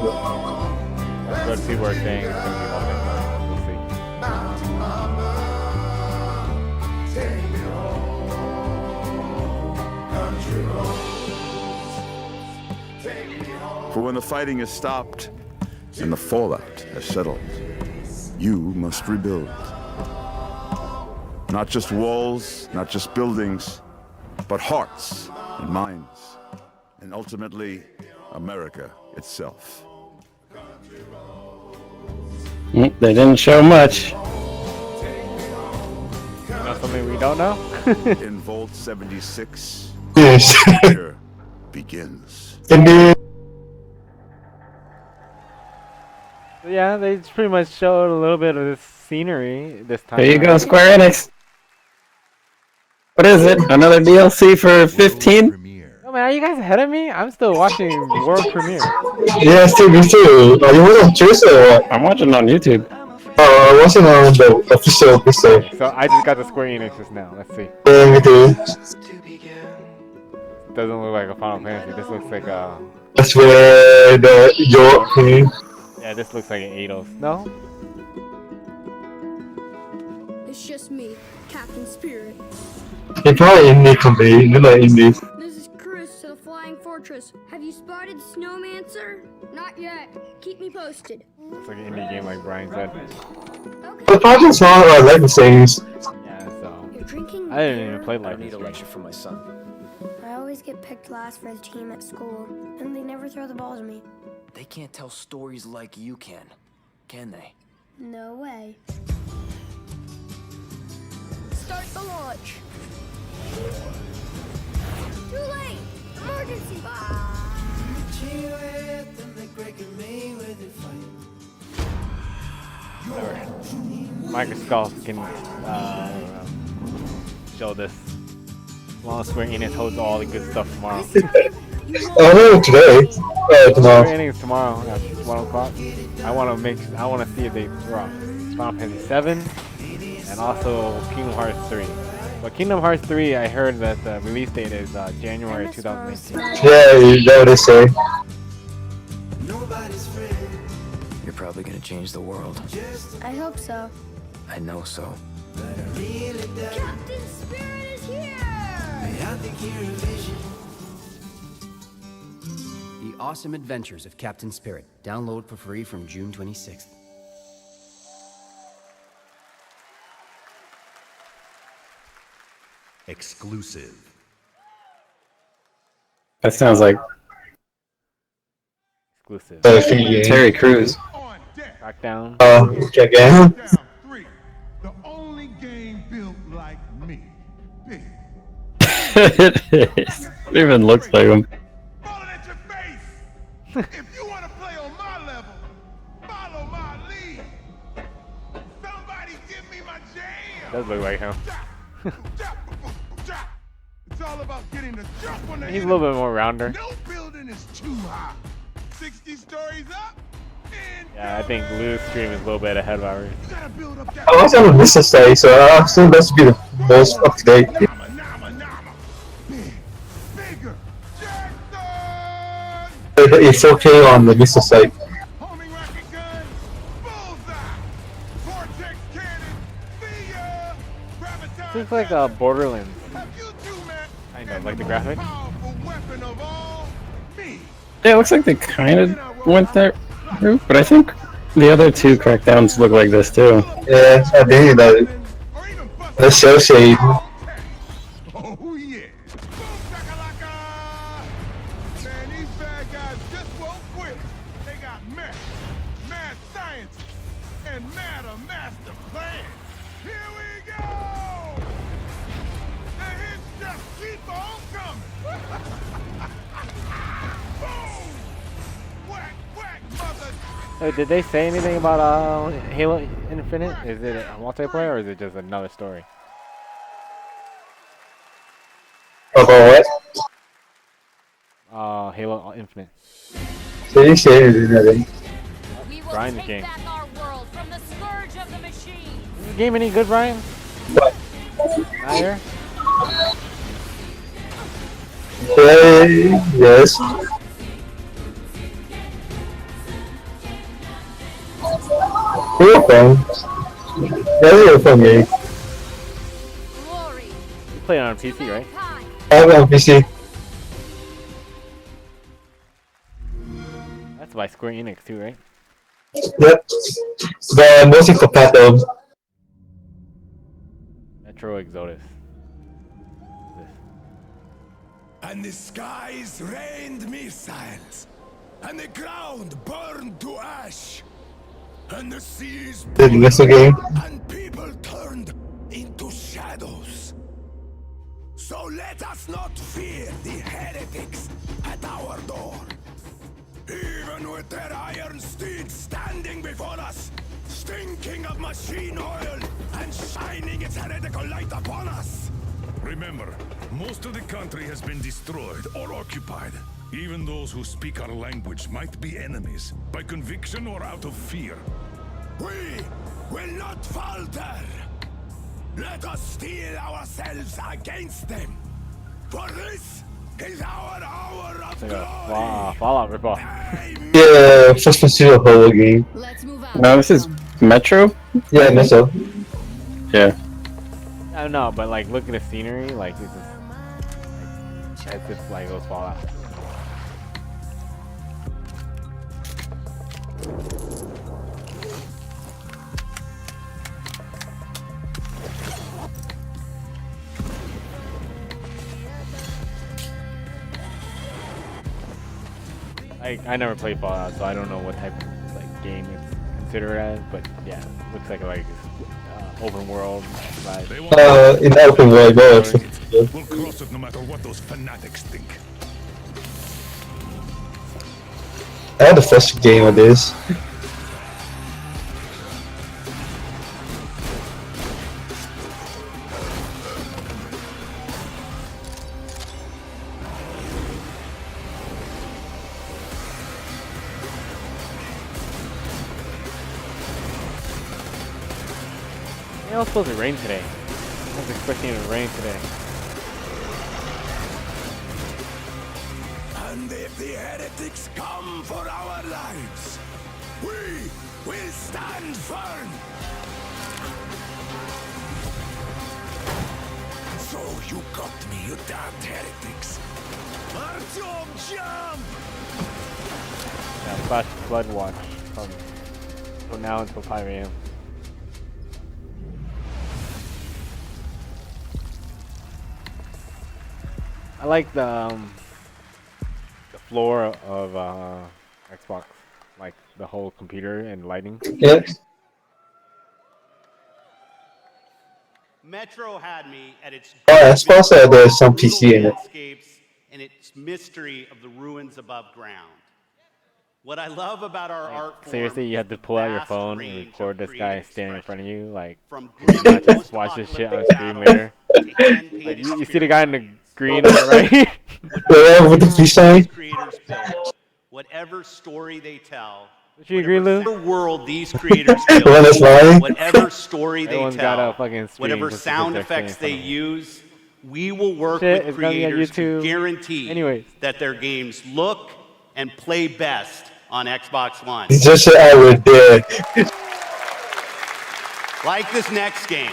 That's what people are saying. It's gonna be multiplayer. We'll see. Mountain mama, take me home. Country roads, take me home. For when the fighting is stopped and the fallout has settled, you must rebuild. Not just walls, not just buildings, but hearts and minds, and ultimately, America itself. They didn't show much. You know something we don't know? In Vault 76, Yes. here begins. And then Yeah, they just pretty much showed a little bit of this scenery this time. There you go, Square Enix. What is it? Another DLC for 15? Oh man, are you guys ahead of me? I'm still watching world premiere. Yeah, still me too. Are you watching on Tuesday or what? I'm watching on YouTube. I'm watching on the official. Okay, so I just got the Square Enix just now. Let's see. Yeah, me too. Doesn't look like a Final Fantasy. This looks like a. That's where the York thing. Yeah, this looks like an Eidos. No? It's just me, Captain Spirit. It's probably indie company. They're like indie. This is Chris to the Flying Fortress. Have you spotted Snowmancer? Not yet. Keep me posted. Looks like an indie game, like Brian said. The project's not like the things. Yeah, so. You're drinking I didn't even play Life I is need a Strange. lecture from my son. I always get picked last for the team at school, and they never throw the ball to me. They can't tell stories like you can they? No way. Start the launch. Too late! Emergency! Microsoft can show this. Long Square Enix holds all the good stuff tomorrow. Oh no, today. Tomorrow. Square Enix tomorrow at 1 o'clock. I want to see if they drop Final Fantasy 7 and also Kingdom Hearts 3. But Kingdom Hearts 3, I heard that the release date is January 2019. Yeah, you know what they say. You're probably gonna change the world. I hope so. I know so. Captain Spirit is here! The Awesome Adventures of Captain Spirit. Download for free from June 26th. Exclusive. That sounds like Exclusive. Terry Crews. Crackdown. Check in. The only game built like me. Big. It is. It even looks like him. Falling at your face. If you want to play on my level, follow my lead. Somebody give me my jam. Does look like him. It's all about getting the jump on the He's a little bit more rounder. No building is too high. 60 stories up. Yeah, I think Blue's stream is a little bit ahead of ours. I was on the business side, so I assume that's be the most up to date. It's okay on the business side. Seems like Borderlands. I know, like the graphic. Yeah, it looks like they kind of went that route, but I think the other two Crackdowns look like this too. Yeah, I think that the show shade. Oh yeah. Man, these bad guys just won't quit. They got mad science, and master plan. Here we go. The hits just keep on coming. Boom! Whack, whack, mother. Oh, did they say anything about Halo Infinite? Is it a multiplayer or is it just another story? About what? Halo Infinite. So you say anything? Brian's game. Is this game any good, Brian? What? Not here? Yes. Real fun. That's a real fun game. You play it on PC, right? I have it on PC. That's by Square Enix too, right? Yep. The mostly compatible. Metro Exodus. And the skies rained missiles, and the ground burned to ash, and the seas The missile game. and people turned into shadows. So let us not fear the heretics at our door. Even with their iron steeds standing before us, stinking of machine oil and shining its heretical light upon us, Remember, most of the country has been destroyed or occupied. Even those who speak our language might be enemies, by conviction or out of fear. We will not falter! Let us steel ourselves against them! For this is our hour of It's like glory! a Fallout ripoff. Yeah, first person to the whole game. No, this is Metro? Yeah, I guess so. Yeah. I don't know, but like look at the scenery, like it's just like those Fallout. I never played Fallout, so I don't know what type of like game it's considered as, but yeah, looks like open world. In open world, both. We'll cross it no matter what those fanatics think. I had the first game of this. It was supposed to rain today. I was expecting it to rain today. And if the heretics come for our lives, we will stand firm. So you got me, you damned heretics. Artyom, jump! Yeah, Flash Flood Watch from now until 5 a.m. I like the floor of Xbox, like the whole computer and lighting. Yeah. Metro had me at its Oh, Xbox or there's some PC in it. landscapes and its mystery of the ruins above ground. What I love about our art form Seriously, you have to pull out your phone and range record of this guy standing in front of you, like, from not just watch this shit on stream later. Like, you see the guy in the green on the right? Yeah, with the peace sign. creators build, whatever story they tell, Would you agree, Lou? whatever world these creators The one that's build, lying? whatever story they Everyone's got tell, a fucking screen whatever just sound because they're effects standing they in front of use, we will work Shit, with it's gonna be on creators to YouTube. guarantee Anyways. that their games look and play best on Xbox One. It's just an hour there. Like this next game.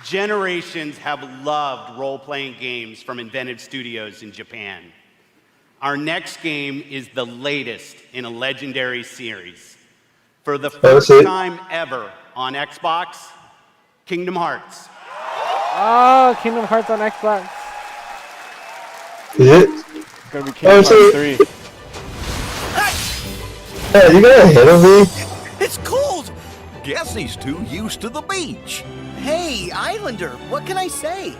Generations have loved role-playing games from inventive studios in Japan. Our next game is the latest in a legendary series. For the first time ever on Xbox, Kingdom Hearts. Oh, Kingdom Hearts on Xbox. Is it? It's gonna be Kingdom Hearts 3. Yeah, you got ahead of me. It's cold! Guess he's too used to the beach. Hey, Islander, what can I say?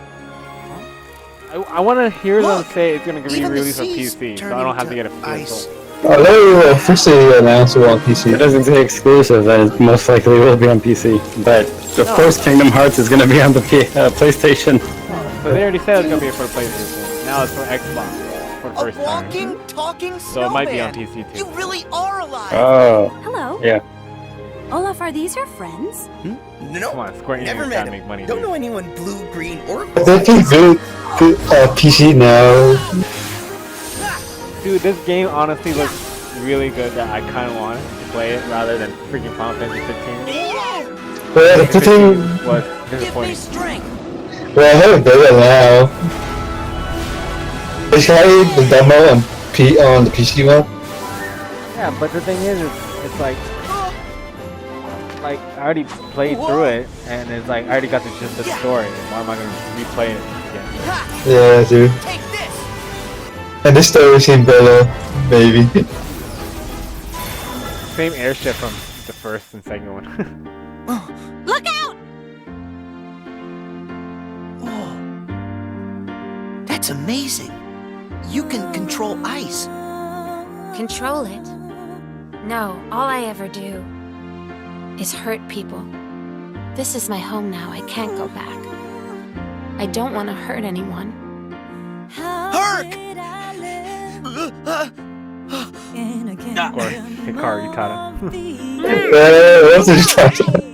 I want to hear them say it's gonna be even the released on sea's PC, so I turning don't have to to get a ice. physical. Oh, they will officially announce it on PC. It doesn't say exclusive, then it most likely will be on PC. But the first Kingdom Hearts is going to be on the PlayStation. But they already said it's gonna be for PlayStation. Now it's for Xbox for the first time. Walking, talking So it might be on snowman. PC too. You really are alive. Oh. Hello. Yeah. Olaf, are these your friends? No, Come on, Square Enix never gotta met make him. money, Don't dude. know anyone blue, green, or They can do PC now. Dude, this game honestly looks really good that I kind of want to play it rather than freaking Final Fantasy 15. But the thing, was Give me disappointing. strength. well, I have better now. They tried the demo on the PC one. Yeah, but the thing is, it's like I already played through it, and it's like I already got the gist of the story. Why am I gonna replay it again? Yeah, dude. Take this. And this story seemed better, maybe. Same airship from the first and second one. Look out! That's amazing. You can control ice. Control it? No, all I ever do is hurt people. This is my home now. I can't go back. I don't want to hurt anyone. Herc! Of course, Hikaru Utada. That's what you're talking about.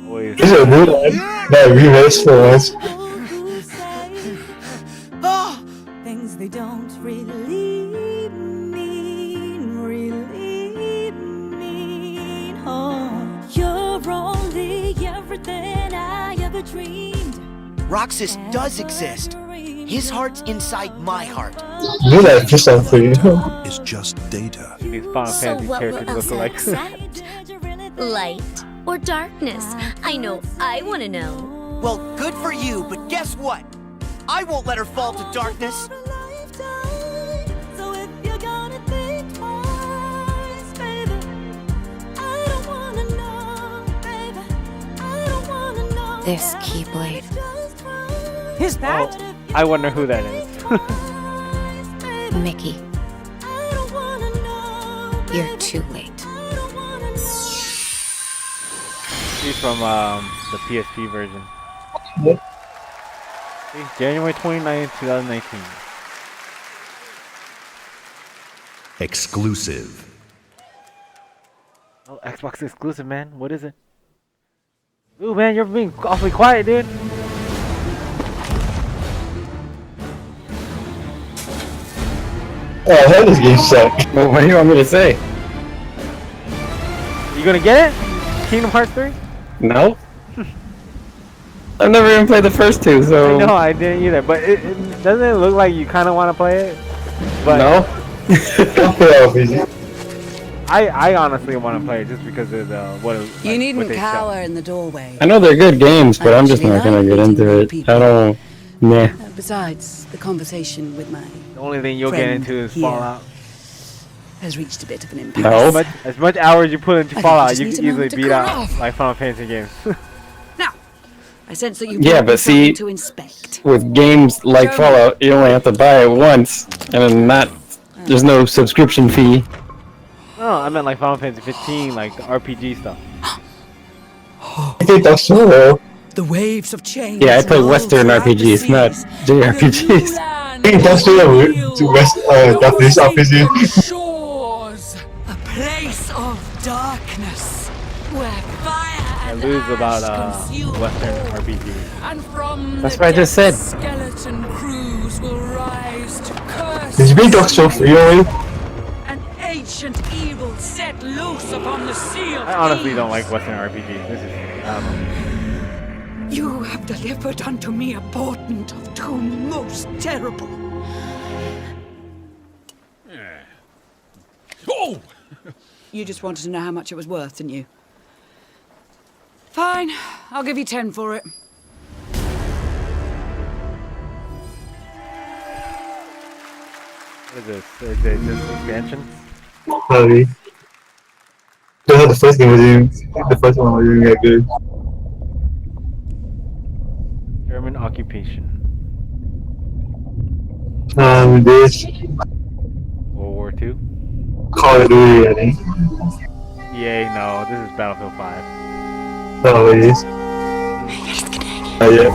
Always. This is a new one. That reverse for us. Things they don't really mean. Oh, you're only everything I ever dreamed. Roxas does exist. His heart's inside my heart. You like for something. It's just data. These Final So Fantasy what will characters look Elsa alike. accept? Light or darkness? I know I want to know. Well, good for you, but guess what? I won't let her fall to darkness. So if you're gonna think twice, baby, I don't wanna know, baby, I don't wanna know. This Keyblade. Is that? Oh, I wonder who that is. Mickey. You're too late. He's from the PSP version. Yep. January 29th, 2019. Exclusive. Oh, Xbox exclusive, man. What is it? Ooh, man, you're being awfully quiet, dude. Oh, I heard this game suck. Well, what do you want me to say? You gonna get it? Kingdom Hearts 3? No? I've never even played the first two, so... No, I didn't either, but doesn't it look like you kind of want to play it? But No? I honestly want to play it just because of what You needn't they cower show. in the doorway. I know they're good games, but I'm just not gonna get into it. I don't... Nah. Besides, the conversation with my The only thing you'll get friend into is here Fallout. has reached a bit of an impasse. No. As much hours you put into I think Fallout, you you just can need a easily moment to beat cool out off. like Final Fantasy games. Now, I sense that you Yeah, but see, to inspect. with games like Fallout, you only have to buy it once, and then there's no subscription fee. Oh, I meant like Final Fantasy 15, like the RPG stuff. I think that's so. The waves of change. Yeah, I play Western RPGs, not JRPGs. I think that's to West Japanese RPG. Shores, a place of darkness, where fire I and lose about ash consume Western RPG. and from That's the what I just said. skeleton crews will rise to curse. Did you beat Dark Souls 3 already? An ancient evil set loose upon the sea of I honestly Eve. don't like Western RPGs. This is, I don't know. You have delivered unto me a portent of doom most terrible. Oh! You just wanted to know how much it was worth, didn't you? Fine, I'll give you 10 for it. What is this? Is it just expansion? Probably. The first game was even, the first one was even that good. German occupation. This World War II? Call of Duty, I think. EA, no, this is Battlefield 5. Oh, it is. Oh, yeah.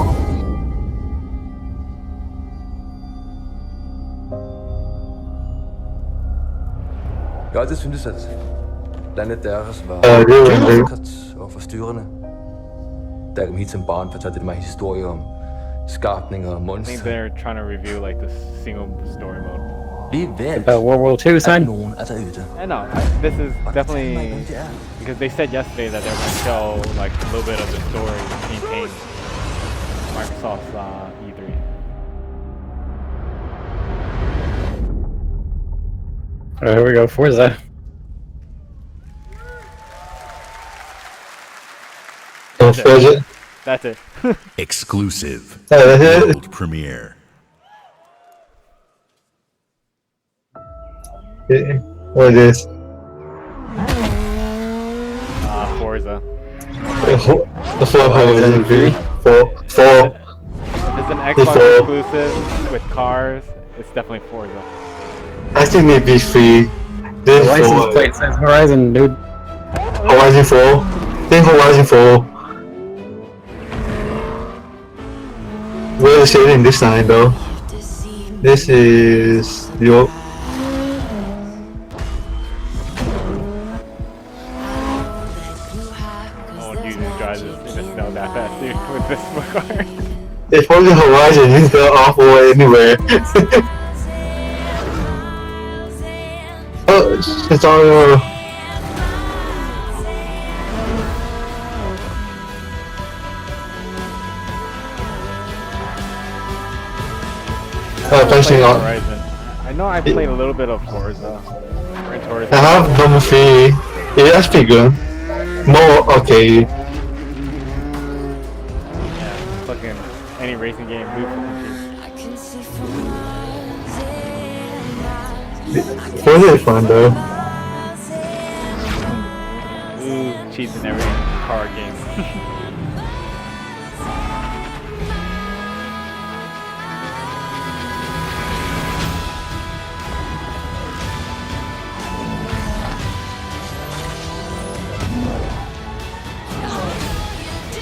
Jeg har altid syntes, at landet deres var sikkert og forstyrrende. Da jeg kom hit som barn, fortalte det mig historier om skabninger og I think monster. they're trying to review like the single story mode. Lige valgt, About World War II, at son? nogen er derude. I know, this is definitely, because they said yesterday that they're going to show like a little bit of the story campaign Microsoft's E3. Alright, here we go, Forza. That's it. Exclusive. That's it. World premiere. What is this? Forza. The 403. 4. It's an Xbox exclusive with cars. It's definitely Forza. I think maybe 3. The license plate says Horizon, dude. Horizon 4. Think Horizon 4. Where is it in this time though? This is York. Oh, Jesus drives in the snow that fast, dude, with this car. If only Horizon is the awful anywhere. Oh, it's all. Finishing on. Horizon. I know I played a little bit of Forza. I have number 3. Yeah, that's pretty good. More okay. Yeah, fucking any racing game, move Forza is fun though. Ooh, cheats in every car game.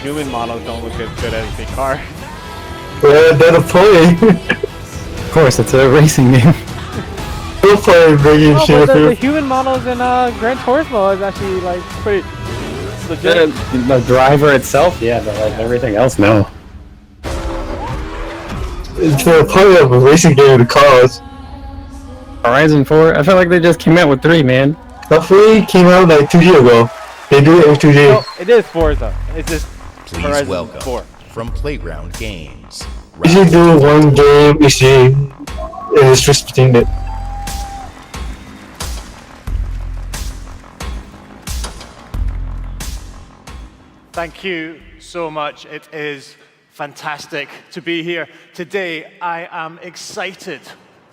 Human models don't look as good as the car. Yeah, they're the point. Of course, it's a racing game. They'll play bringing shit the human models in Gran Turismo is actually like pretty legit. The driver itself, yeah, but like everything else, no. It's the point of a racing game with cars. Horizon 4, I feel like they just came out with 3, man. The 3 came out like 2 years ago. They do it every 2 days. No, it is Forza. It's just Please Horizon welcome 4. from Playground Games. You should do one game each day, and it's just between it. Thank you so much. It is fantastic to be here. Today, I am excited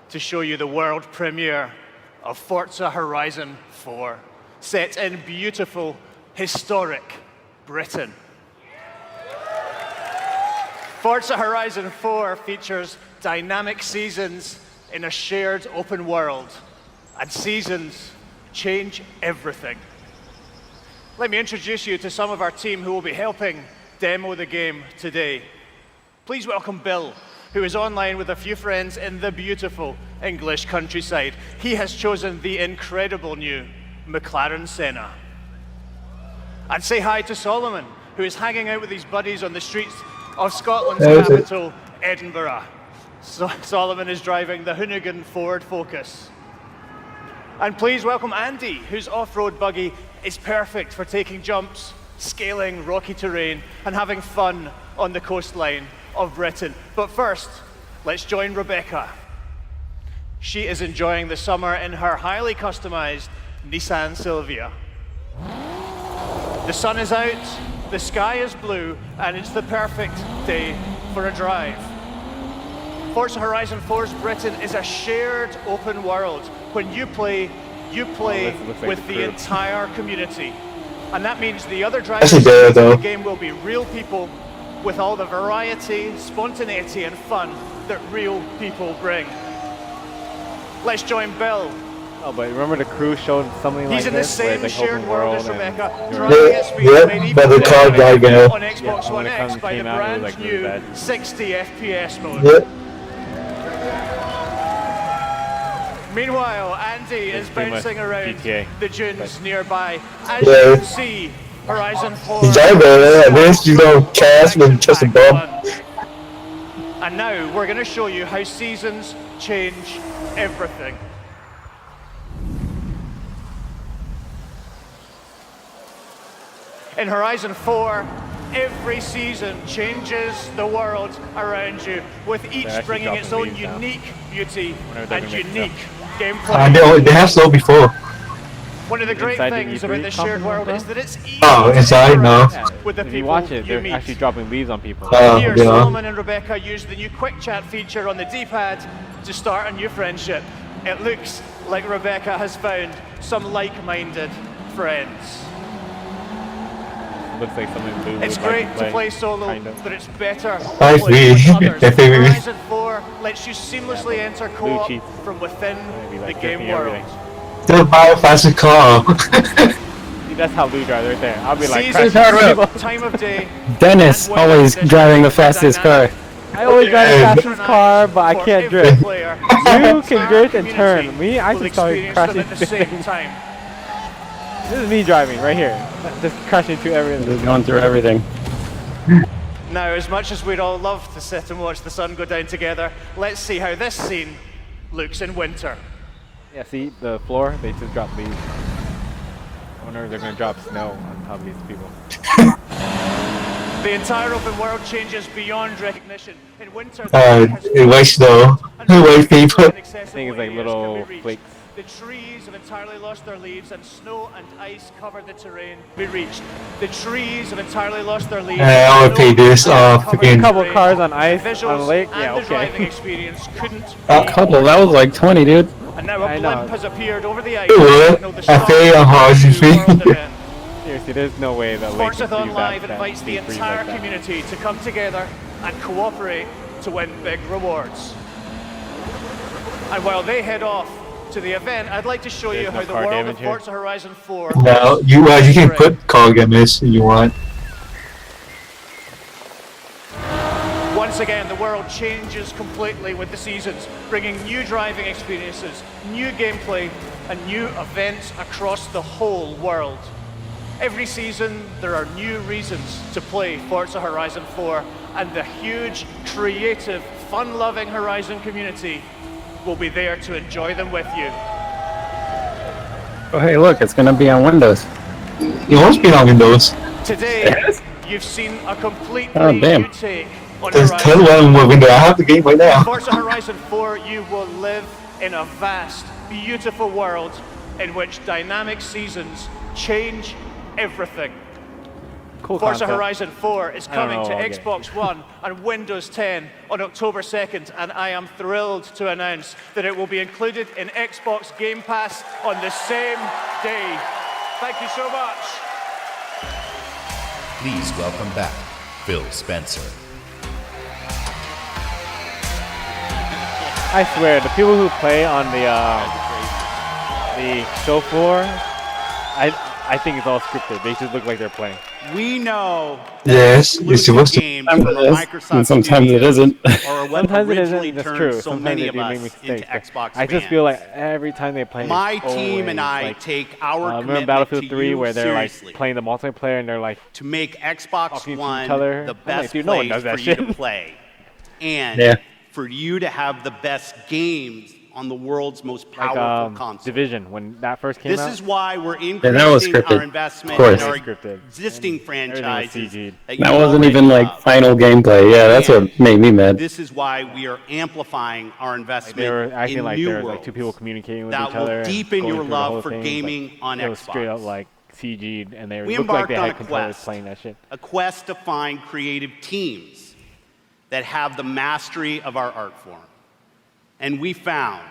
to show you the world premiere of Forza Horizon 4, set in beautiful, historic Britain. Forza Horizon 4 features dynamic seasons in a shared open world, and seasons change everything. Let me introduce you to some of our team who will be helping demo the game today. Please welcome Bill, who is online with a few friends in the beautiful English countryside. He has chosen the incredible new McLaren Senna. And say hi to Solomon, who is hanging out with his buddies on the streets of Scotland's capital, Edinburgh. Solomon is driving the Hoonigan Ford Focus. And please welcome Andy, whose off-road buggy is perfect for taking jumps, scaling rocky terrain, and having fun on the coastline of Britain. But first, let's join Rebecca. She is enjoying the summer in her highly customized Nissan Silvia. The sun is out, the sky is blue, and it's the perfect day for a drive. Forza Horizon 4's Britain is a shared open world. When you play with the entire community. And that means the other drivers in the game will be real people with all the variety, spontaneity, and fun that real people bring. Let's join Bill. Oh, but remember the crew showed something like this? He's in the same like shared world as Rebecca, Yeah, driving at speed made but the car guy on Xbox One X by the brand new 60 FPS mode. Yep. Meanwhile, Andy is bouncing around GTA. the dunes nearby. As you can see, Horizon 4. At least you don't cast when just a bomb. And now we're going to show you how seasons change everything. In Horizon 4, every season changes the world around you, with each bringing its own unique beauty and unique gameplay. They have slow before. One of the great things about the shared world is that it's easy inside now. with the If people you watch it, you they're meet. actually dropping leaves on people. Here, Solomon and Rebecca used the new quick chat feature on the D-pad to start a new friendship. It looks like Rebecca has found some like-minded friends. Looks like something blue. It's great to play solo, but it's better to I play agree. with others. Definitely. Horizon 4 lets you seamlessly enter co-op cheats. from within Like the game flipping world. everything. They'll buy a faster car. See, that's how blue drives right there. I'll be like, Seasons, crashing people. time of day, Dennis, and weather always conditions driving the are fastest car. dynamic. I always drive the fastest car, but I can't drift. You can drift and turn. Me, I just started crashing into things. This is me driving right here. Just crashing into everything. Just going through everything. Now, as much as we'd all love to sit and watch the sun go down together, let's see how this scene looks in winter. Yeah, see the floor? They just dropped leaves. I wonder if they're gonna drop snow on top of these people. The entire open world changes beyond recognition. In winter, white snow, white people. I think it's like little flakes. The trees have entirely lost their leaves, and snow and ice cover the terrain we reached. The trees have entirely lost their leaves. I would pay this off again. A couple cars on ice on a lake. Yeah, The driving okay. experience couldn't A couple, that was like 20, dude. And now a blimp has appeared over the ice. I feel on hard Seriously, there's no way that lake is Forzathon Live invites the entire community to come together and cooperate to win big rewards. And while they head off to the event, I'd like to show you how the world of Forza Horizon 4... No, you can put car damage if you want. Once again, the world changes completely with the seasons, bringing new driving experiences, new gameplay, and new events across the whole world. Every season, there are new reasons to play Forza Horizon 4, and the huge, creative, fun-loving Horizon community will be there to enjoy them with you. Oh, hey, look, it's gonna be on Windows. It must be on Windows. Today, you've seen a completely new take on There's Horizon. 10 one window. I have the game right now. In Forza Horizon 4, you will live in a vast, beautiful world in which dynamic seasons change everything. Cool Forza concept. Horizon 4 is I don't coming to know, I'll get it. Xbox One and Windows 10 on October 2nd, and I am thrilled to announce that it will be included in Xbox Game Pass on the same day. Thank you so much. Please welcome back Phil Spencer. I swear, the people who play on the show floor, I think it's all scripted. They just look like they're playing. We know Yes, you're supposed to. games from the Microsoft And sometimes it isn't. or what Sometimes it originally isn't. That's turned true. so Sometimes many they of do make us mistakes. into Xbox I just fans. feel like every time they play, My it's team and always, I like, take our remember commitment Battlefield to 3 you where they're seriously. like playing the multiplayer and they're like To make Xbox talking to One each other. the I'm like, best dude, no one place does that for you to shit. play, and Yeah. for you to have the best games on the world's most like powerful console. Division when that first came This out. is why we're Yeah, that was increasing scripted. our investment Of course. in our Scripted. existing franchises. CG'd. That you That wasn't already even like love. final gameplay. Yeah, that's what made me mad. This is why we are amplifying our investment They were acting in like new there was worlds like two people communicating with that each other. will and deepen going your through the whole love for thing, gaming but on it was straight up Xbox. like CG'd, and they We looked like they embarked on had a controllers quest. playing that shit. A quest to find creative teams that have the mastery of our art form. And we found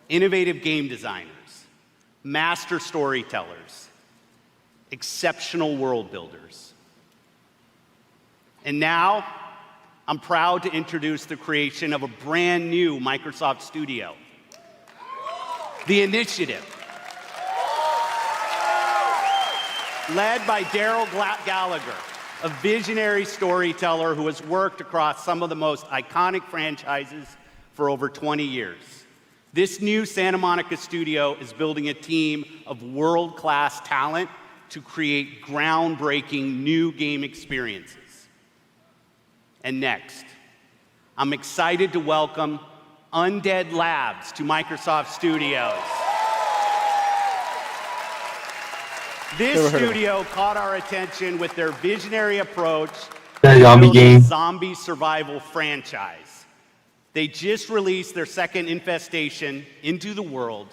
innovative game designers, master storytellers, exceptional world builders. And now, I'm proud to introduce the creation of a brand new Microsoft studio, The Initiative. Led by Daryl Gallagher, a visionary storyteller who has worked across some of the most iconic franchises for over 20 years. This new Santa Monica studio is building a team of world-class talent to create groundbreaking new game experiences. And next, I'm excited to welcome Undead Labs to Microsoft Studios. This Never heard of it. studio caught our attention with their visionary approach That to zombie building game. a zombie survival franchise. They just released their second infestation into the world,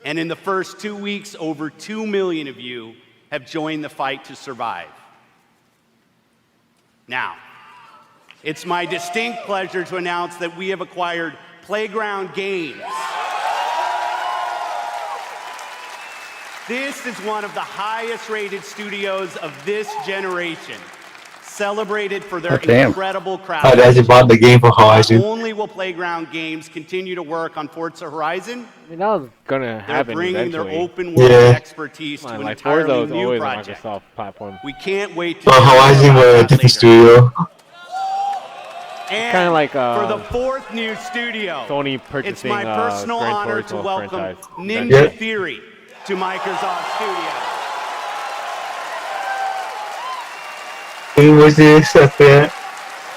and in the first 2 weeks, over 2 million of you have joined the fight to survive. Now, it's my distinct pleasure to announce that we have acquired Playground Games. This is one of the highest rated studios of this generation, celebrated for their Oh, damn. incredible I crowd. actually bought the game for Horizon. Not only will Playground Games continue to work on Forza Horizon, I mean, that was gonna they're happen bringing their eventually. open world expertise Come to on, an like Forza entirely was new always project. a Microsoft platform. We can't wait to But share more Horizon about were a that different later. studio. And kind of like for the fourth new studio, Sony purchasing it's my personal Gran honor to Turismo welcome franchise. Ninja Theory to Microsoft Studios.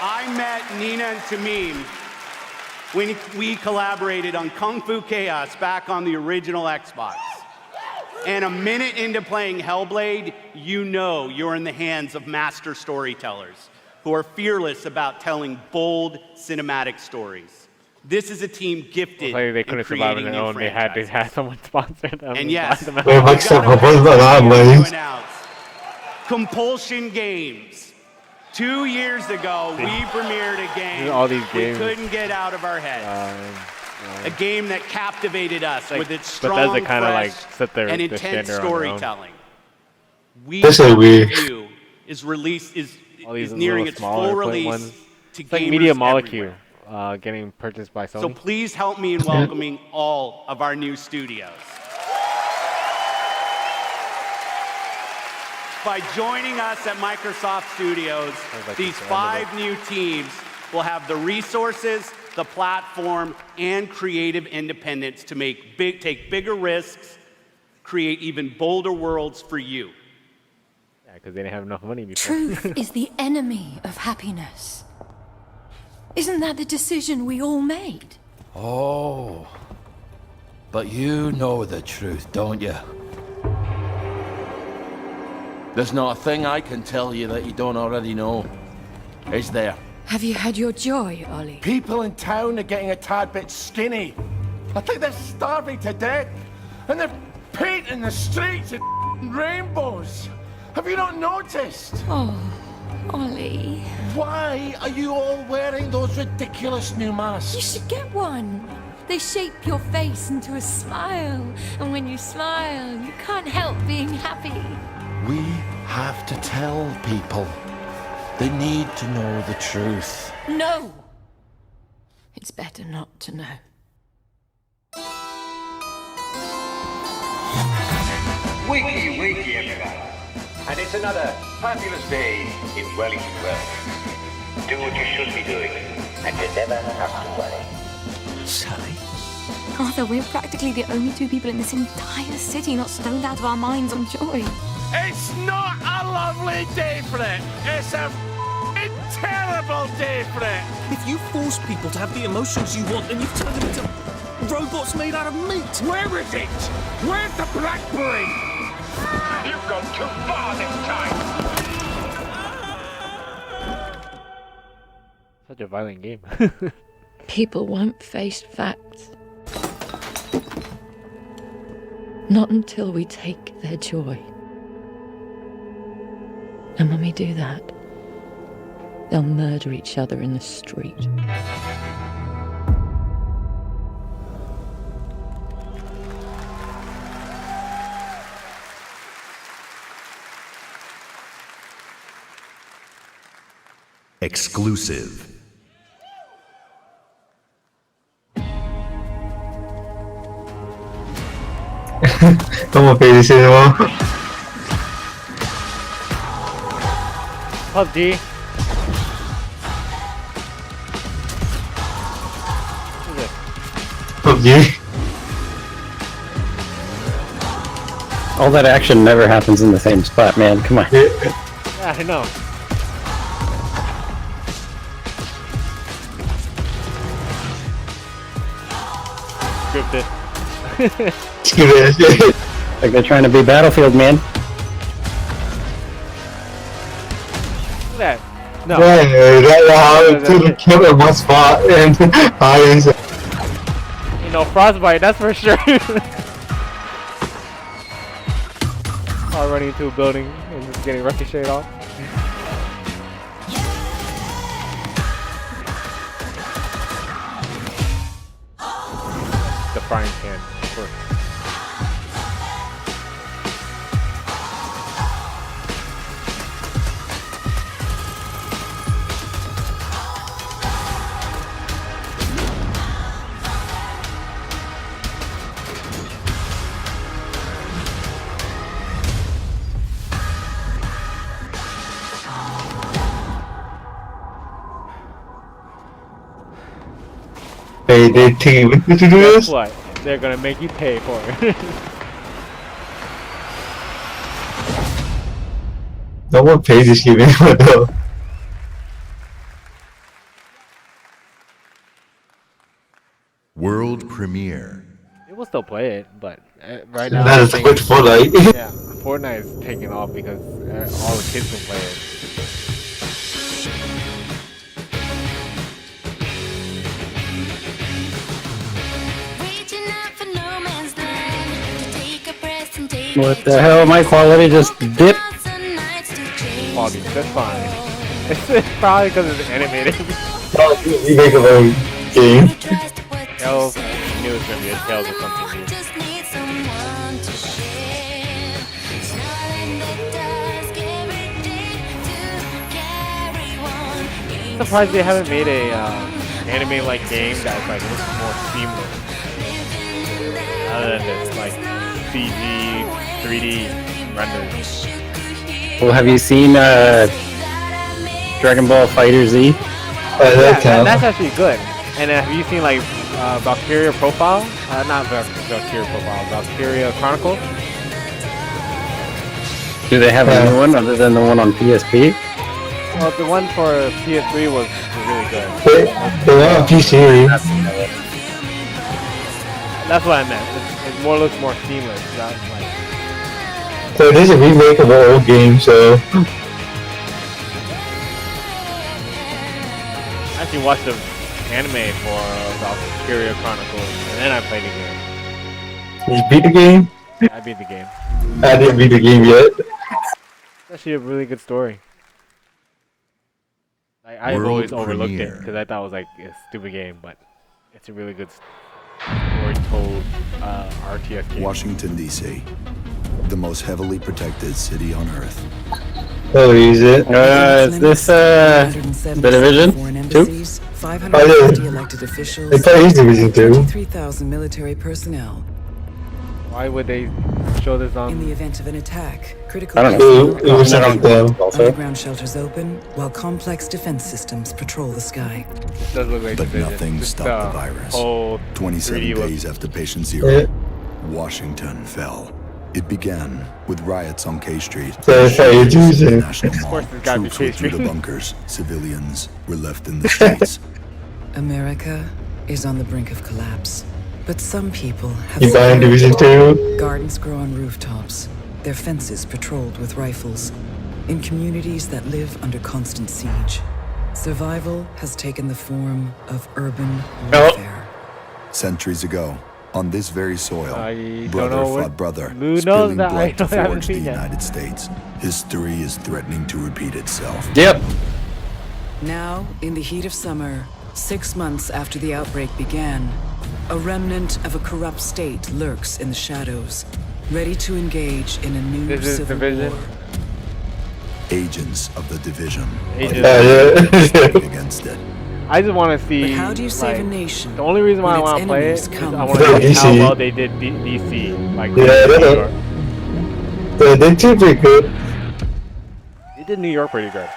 I met Nina and Tamim when we collaborated on Kung Fu Chaos back on the original Xbox. And a minute into playing Hellblade, you know you're in the hands of master storytellers who are fearless about telling bold cinematic stories. This is a team gifted Like they in couldn't survive on creating their new own. They franchises. had someone sponsor them. And yes, buy them we out. gotta announce Compulsion Games. 2 years ago, we premiered a game All these we games. couldn't get out of our heads. A game that captivated us Like, with its Bethesda strong, kinda, like, fresh, set their and intense standard on their own. storytelling. We That's so weird. Review is released is All these nearing little its smaller full print release ones. to It's like gamers Media everywhere. Molecule getting purchased by Sony. So please help me in welcoming all of our new studios. By joining us at Microsoft Studios, like these the end of 5 new teams will have the resources, the platform, and creative independence to take bigger risks, create even bolder worlds for you. Yeah, because they didn't have enough money before. Truth is the enemy of happiness. Isn't that the decision we all made? Oh. But you know the truth, don't you? There's not a thing I can tell you that you don't already know. Is there? Have you had your joy, Ollie? People in town are getting a tad bit skinny. I think they're starving to death. And they're painting the streets in rainbows. Have you not noticed? Oh, Ollie. Why are you all wearing those ridiculous new masks? You should get one. They shape your face into a smile. And when you smile, you can't help being happy. We have to tell people. They need to know the truth. No! It's better not to know. Wakey, wakey, everybody. And it's another fabulous day in Wellington Wells. Do what you should be doing, and you never have to worry. Sally? Arthur, we're practically the only 2 people in this entire city not stoned out of our minds on joy. It's not a lovely day for it. It's a terrible day for it. If you force people to have the emotions you want, then you've turned them into robots made out of meat. Where is it? Where's the blackberry? You've gone too far this time. Such a violent game. People won't face facts. Not until we take their joy. And when we do that, they'll murder each other in the street. Exclusive. ¿Cómo que dice no? PUBG. PUBG. All that action never happens in the same spot, man. Come on. Yeah, I know. Scripted. Like they're trying to be Battlefield, man. Look at that. No. To kill in one spot and You know, frostbite, that's for sure. All running into a building and just getting ricocheted off. The frying pan, of course. pay their team to do Guess this. what? They're gonna make you pay for it. No one pays this game anymore though. World premiere. It will still play it, but right now. That is I think, good Fortnite. yeah, Fortnite is taking off because all the kids can play it. What the hell? My quality just dipped. Quality, that's fine. It's probably because it's animated. Remake of a game. Tales, I knew it was gonna be a Tales or something new. I'm surprised they haven't made a anime-like game that's like looks more seamless. Other than this, like CG, 3D renders. Well, have you seen Dragon Ball Fighter Z? Yeah, that's actually good. And have you seen like Valkyria Profile? Not Valkyria Profile, Valkyria Chronicles? Do they have a new one other than the one on PSP? Well, the one for PS3 was really good. They're on PC. That's what I meant. It more looks more seamless. That's like. So it is a remake of an old game, so. I actually watched the anime for Valkyria Chronicles, and then I played the game. You beat the game? I beat the game. I didn't beat the game yet. It's actually a really good story. I've World always overlooked it premiere. because I thought it was like a stupid game, but it's a really good story-told RTS game. Washington, D.C. The most heavily protected city on Earth. Oh, is it? Is this The Division 2? 550 elected officials, It probably is Division 2. 23,000 military personnel. Why would they show this on? In the event of an attack, critical I don't know. It was on them. underground shelters open, while complex defense systems patrol the sky. It does look like But Division. nothing Just, stopped the virus. whole 27 3D look. days after patient zero, Washington fell. It began with riots on K Street. That's how you do it. National Of Mall. course, it's gotta be Troops K withdrew Street. to bunkers. Civilians were left in the streets. America is on the brink of collapse. But some people have You buying Division 2? Gardens grow on rooftops, their fences patrolled with rifles. In communities that live under constant siege, survival has taken the form of urban warfare. Centuries ago, on this very soil, I brother don't know fought brother, who knows spilling that? I blood to haven't forge the seen that. United States. History is threatening to repeat itself. Yep. Now, in the heat of summer, 6 months after the outbreak began, a remnant of a corrupt state lurks in the shadows, ready to engage in a new This is civil Division. war. Agents of the Division Agents. fighting against it. I just want to see. But how do you save like, a nation the only reason why I when its want to play it enemies is come I want from to see how DC. well they did DC. Like Yeah, New they York. They did pretty good. They did New York pretty good.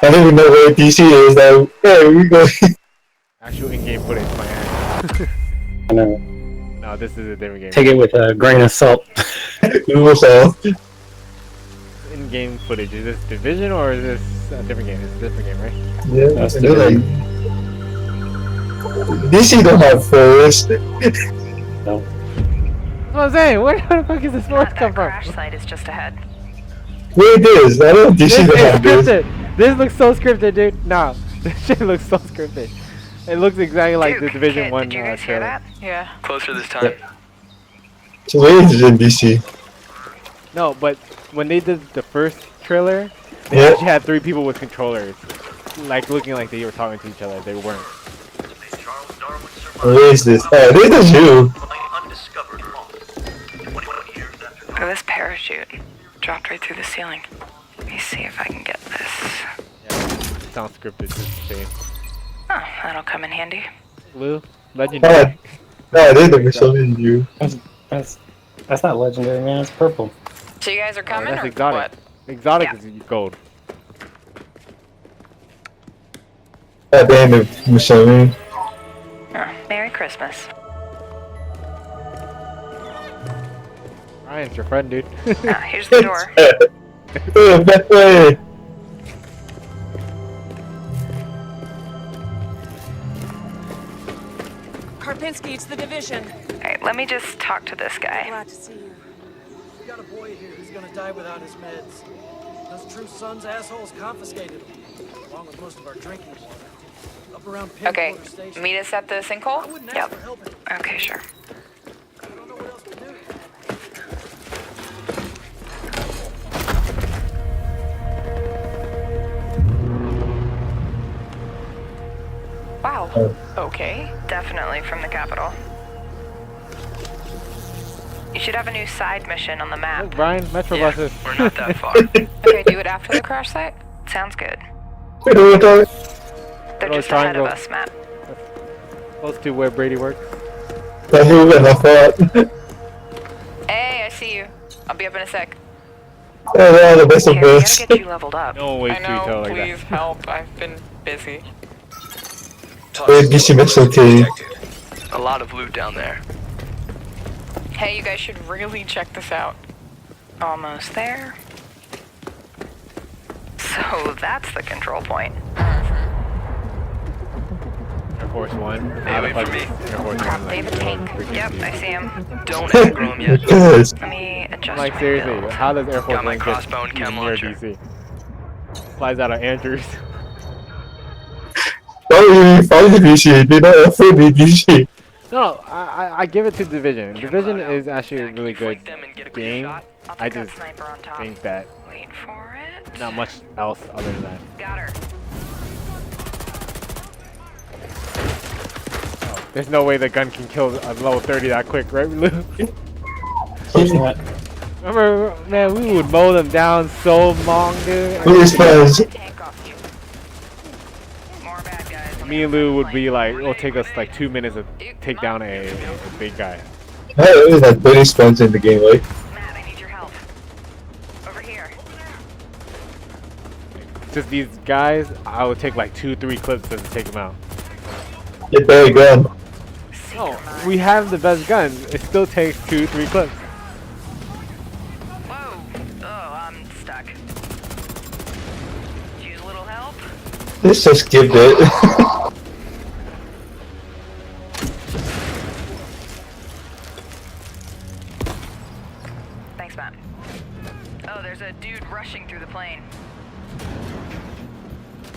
I don't even know where DC is now. Yeah, we go. Actual in-game footage, my ass. I know. No, this is a different game. Take it with a grain of salt. We will sell. In-game footage. Is this Division or is this a different game? It's a different game, right? Yeah, That's I know that. DC don't have forest. No. That's what I'm saying. Where the fuck is this forest come from? Crash site is just ahead. Where it is? I don't know. This DC is don't have this. scripted. This looks so scripted, dude. Nah, this shit looks so scripted. It looks exactly like the Division Kit, 1 did you guys hear trailer. that? Yeah. Closer this time. So where is it in DC? No, but when they did the first trailer, they Yeah. actually had 3 people with controllers, like looking like they were talking to each other. They weren't. Where is this? Oh, this is you. Look at this parachute. Dropped right through the ceiling. Let me see if I can get this. Yeah, sounds scripted. Just the same. Oh, that'll come in handy. Blue, legendary. No, they did something you. That's not legendary, man. It's purple. So you guys are Oh, coming that's or exotic. what? Exotic Yeah. is gold. God damn it, Michelle. Merry Christmas. Ryan's your friend, dude. Here's the door. That way. Karpinski, it's the division. Alright, let me just talk to this guy. Glad to see you. We got a boy here who's gonna die without his meds. Those True Sons assholes confiscated them, along with most of our drinking water. Up around Okay, Pinwater Station. meet us at the sinkhole? Yep. Okay, sure. Wow. Okay. Definitely from the capital. You should have a new side mission on the map. Look, Brian, Metro buses. We're not that far. Okay, do it after the crash site? Sounds good. What They're Little just ahead of triangle. us, Matt. Close to where Brady works. Hey, I see you. I'll be up in a sec. Oh, the best of Okay, we this. gotta get you leveled up. No way I to tell know, like please that. help. I've been busy. DC Metro team. A lot of loot down there. Hey, you guys should really check this out. Almost there. So that's the control point. Air Force One. Stay away from me. Air Force One. David Pink. Yep, I see him. Don't aggro him yet. Let me adjust Like my seriously, build. how does Air Force Got my One crossbow and get chem near launcher. DC? Flies out of Andrews. Oh, you found the DC. They don't offer the DC. No, I give it to Division. Division is actually a really good game. I just think that Wait for it. not much else other than that. Got her. Oh, there's no way the gun can kill a level 30 that quick, right, Lou? Remember, man, we would mow them down so long, dude. Me and Lou would be like, it'll take us like 2 minutes to take down a big guy. It was like 30 spawns in the game, right? Just these guys, I would take like 2-3 clips to take them out. Get very gun. No, we have the best guns. It still takes 2-3 clips. Let's just give it. Thanks, Matt. Oh, there's a dude rushing through the plane.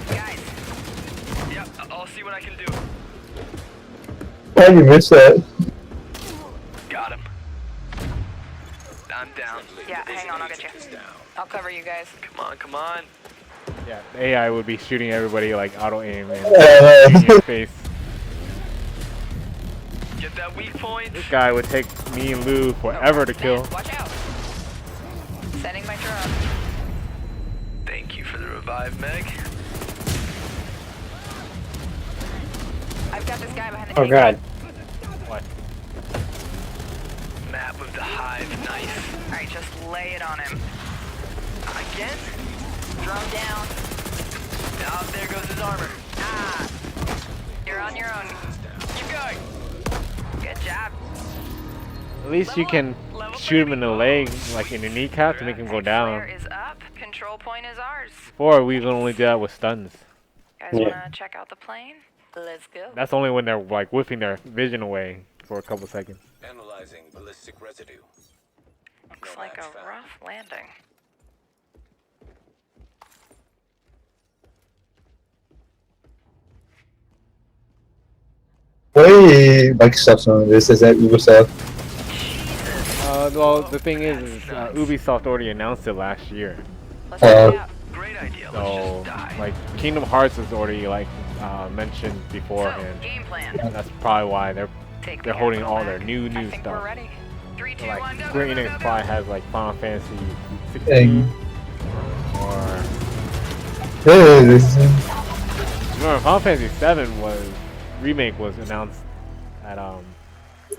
Guys. Yep, I'll see what I can do. Why you miss that? Got him. I'm down. Yeah, hang on, I'll get you. I'll cover you guys. Come on, come on. Yeah, the AI would be shooting everybody like auto aim and in your face. Get that weak point. This guy would take me and Lou forever to kill. Watch out. Setting my drone. Thank you for the revive, Meg. I've got this guy behind the Oh tank. god. What? Matt with the hive knife. Alright, just lay it on him. Again? Drone down. Now there goes his armor. Ah. You're on your own. Keep going. Good job. At least you can shoot him in the leg, like in the kneecap, to make him go down. Flare is up. Control point is ours. Before, we could only do that with stuns. Guys wanna check out the plane? Let's go. That's only when they're like whipping their vision away for a couple seconds. Analyzing ballistic residue. Looks like a rough landing. Why Microsoft's on this? Is that Ubisoft? Well, the thing is Ubisoft already announced it last year. Great idea. So, like, Kingdom Hearts was already like mentioned beforehand. That's probably why they're holding all their new stuff. So, like, Square Enix probably has like Final Fantasy 16 or. Remember, Final Fantasy 7 remake was announced at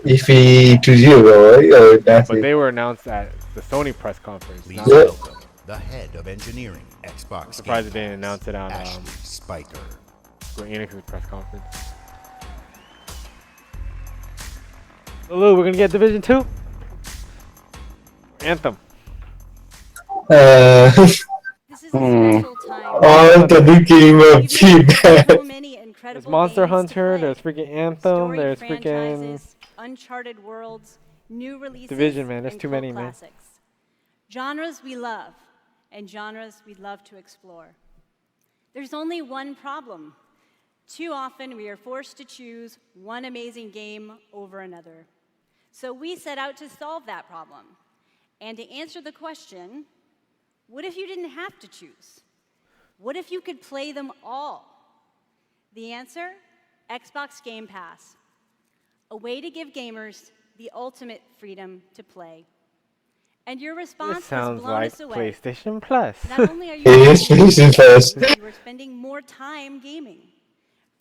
Ify 2.0, right? Or that's but it. they were announced at the Sony press conference. Please Not welcome the head of engineering, Xbox. I'm surprised they didn't announce it on Ashley Spiker. Square Enix's press conference. Lou, we're gonna get Division 2? Anthem. Oh, the new game of P-Man. There's Monster Hunter, there's freaking Anthem, there's freaking uncharted worlds, new releases, Division, man. There's and too cult many, man. classics. Genres we love, and genres we'd love to explore. There's only one problem. Too often we are forced to choose one amazing game over another. So we set out to solve that problem. And to answer the question, what if you didn't have to choose? What if you could play them all? The answer? Xbox Game Pass. A way to give gamers the ultimate freedom to play. And your response This sounds has blown like us away. PlayStation Plus. Not only are you It is PlayStation Plus. you are spending more time gaming.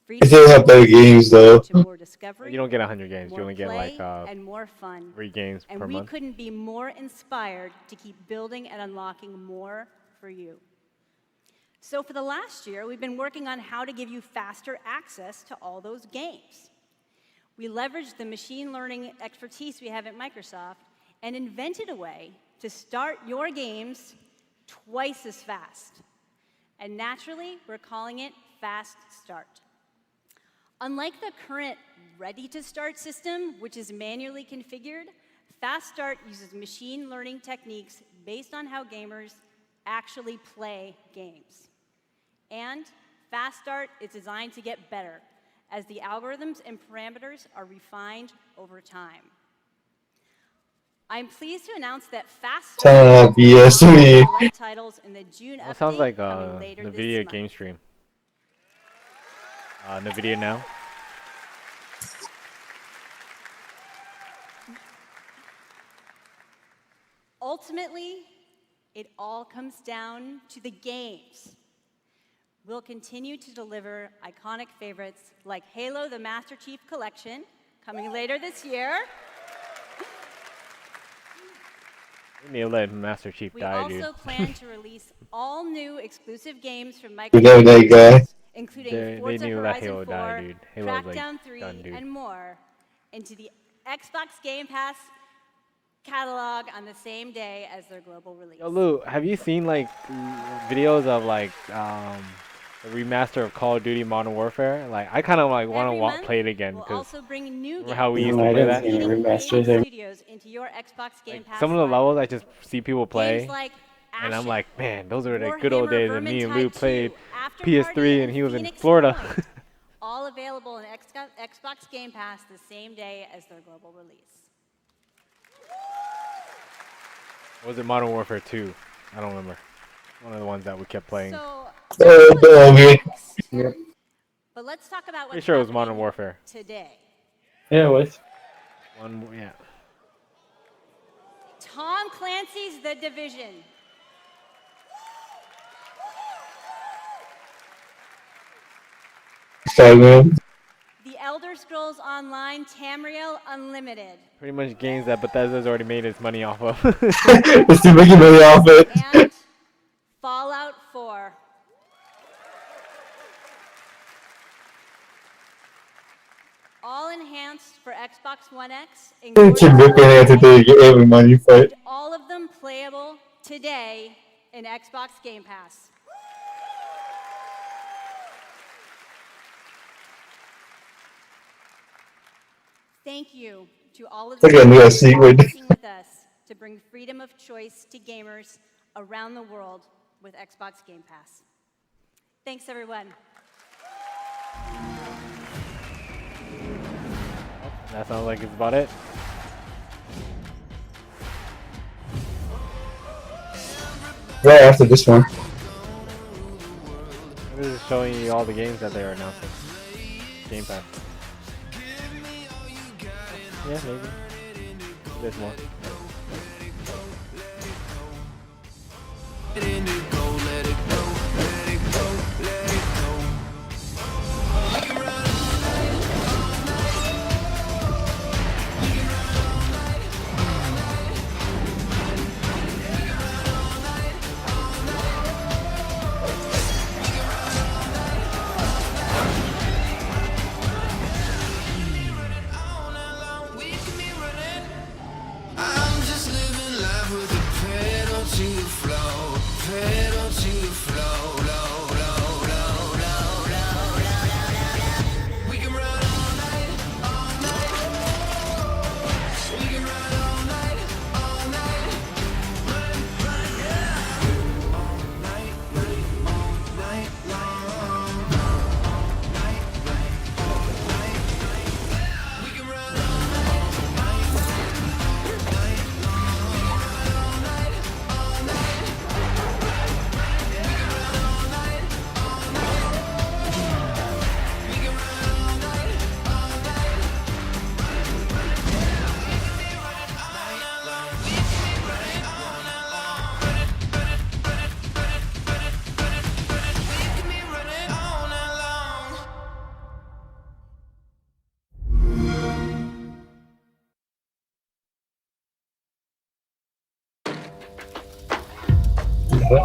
It does have better games though. You don't get 100 games. You only get like and more fun. 3 games and per we month. couldn't be more inspired to keep building and unlocking more for you. So for the last year, we've been working on how to give you faster access to all those games. We leveraged the machine learning expertise we have at Microsoft and invented a way to start your games twice as fast. And naturally, we're calling it Fast Start. Unlike the current ready-to-start system, which is manually configured, Fast Start uses machine learning techniques based on how gamers actually play games. And Fast Start is designed to get better as the algorithms and parameters are refined over time. I'm pleased to announce that Fast Start select titles in the June That sounds like coming later the this video month. game stream. NVIDIA now. Ultimately, it all comes down to the games. We'll continue to deliver iconic favorites like Halo the Master Chief Collection, coming later this year. We need to let Master Chief We die, dude. also plan to release all new exclusive games from We know that guy. Microsoft, including They Forza need to let Horizon Halo 4, die, dude. Halo's, like, Crackdown 3, done, dude. and more into the Xbox Game Pass catalog on the same day as their global release. Yo, Lou, have you seen like videos of like the remaster of Call of Duty Modern Warfare? Like, I kind of like want to play it again We'll because also bring new remember how we games used to I play didn't that? see any remasters there. studios into your Xbox Game Pass Some of the library. levels I just see people play, Games like and I'm Ashen, like, man, those are the good old Warhammer days when me and Lou Vermintide played 2, PS3 Afterparty, and he was in Phoenix Florida. Point, all available in Xbox Game Pass the same day as their global release. Or was it Modern Warfare 2? I don't remember. One of the ones that we kept playing. So, Yep. but let's talk about what's Pretty sure it was Modern happening Warfare. today. Yeah, it was. Yeah. Tom Clancy's The Division. The Elder Scrolls Online Tamriel Unlimited. Pretty much games that Bethesda's already made its money off of. It's still making money off it. And Fallout 4. All enhanced for Xbox One X. Keep looking at it to get every money for it. All of them playable today in Xbox Game Pass. Thank you to all of Look at me, a secret. working with us to bring freedom of choice to gamers around the world with Xbox Game Pass. Thanks, everyone. That sounds like it's about it. Right after this one. This is showing you all the games that they're announcing. Game Pass. Yeah, maybe. There's more.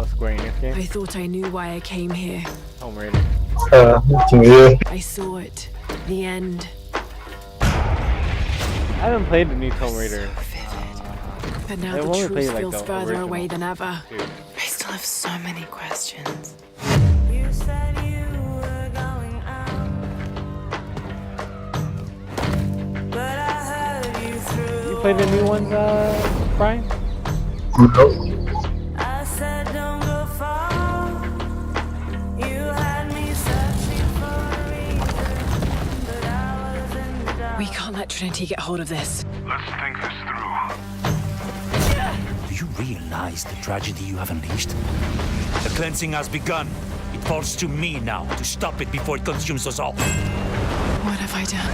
Square Enix game. I thought I knew why I came here. Tomb Raider. I saw it. The end. I haven't played the new Tomb Raider. But now I've the only truth played, like, feels the further original. away than ever. Dude. I still have so many questions. You said you were going out, but I heard you through. You played the new ones, Brian? I said don't go far. You had me searching for a reason, but I was in the dark. We can't let Trinity get hold of this. Let's think this through. Do you realize the tragedy you have unleashed? The cleansing has begun. It falls to me now to stop it before it consumes us all. What have I done?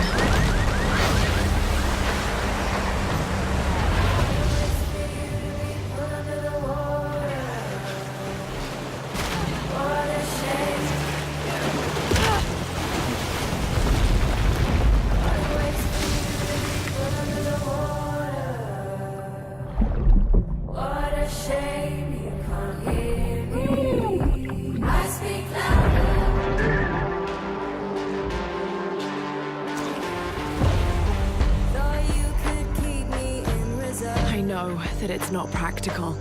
What a shame you can't hear me. I speak louder. Thought you could keep me in reserve. I know that it's not practical.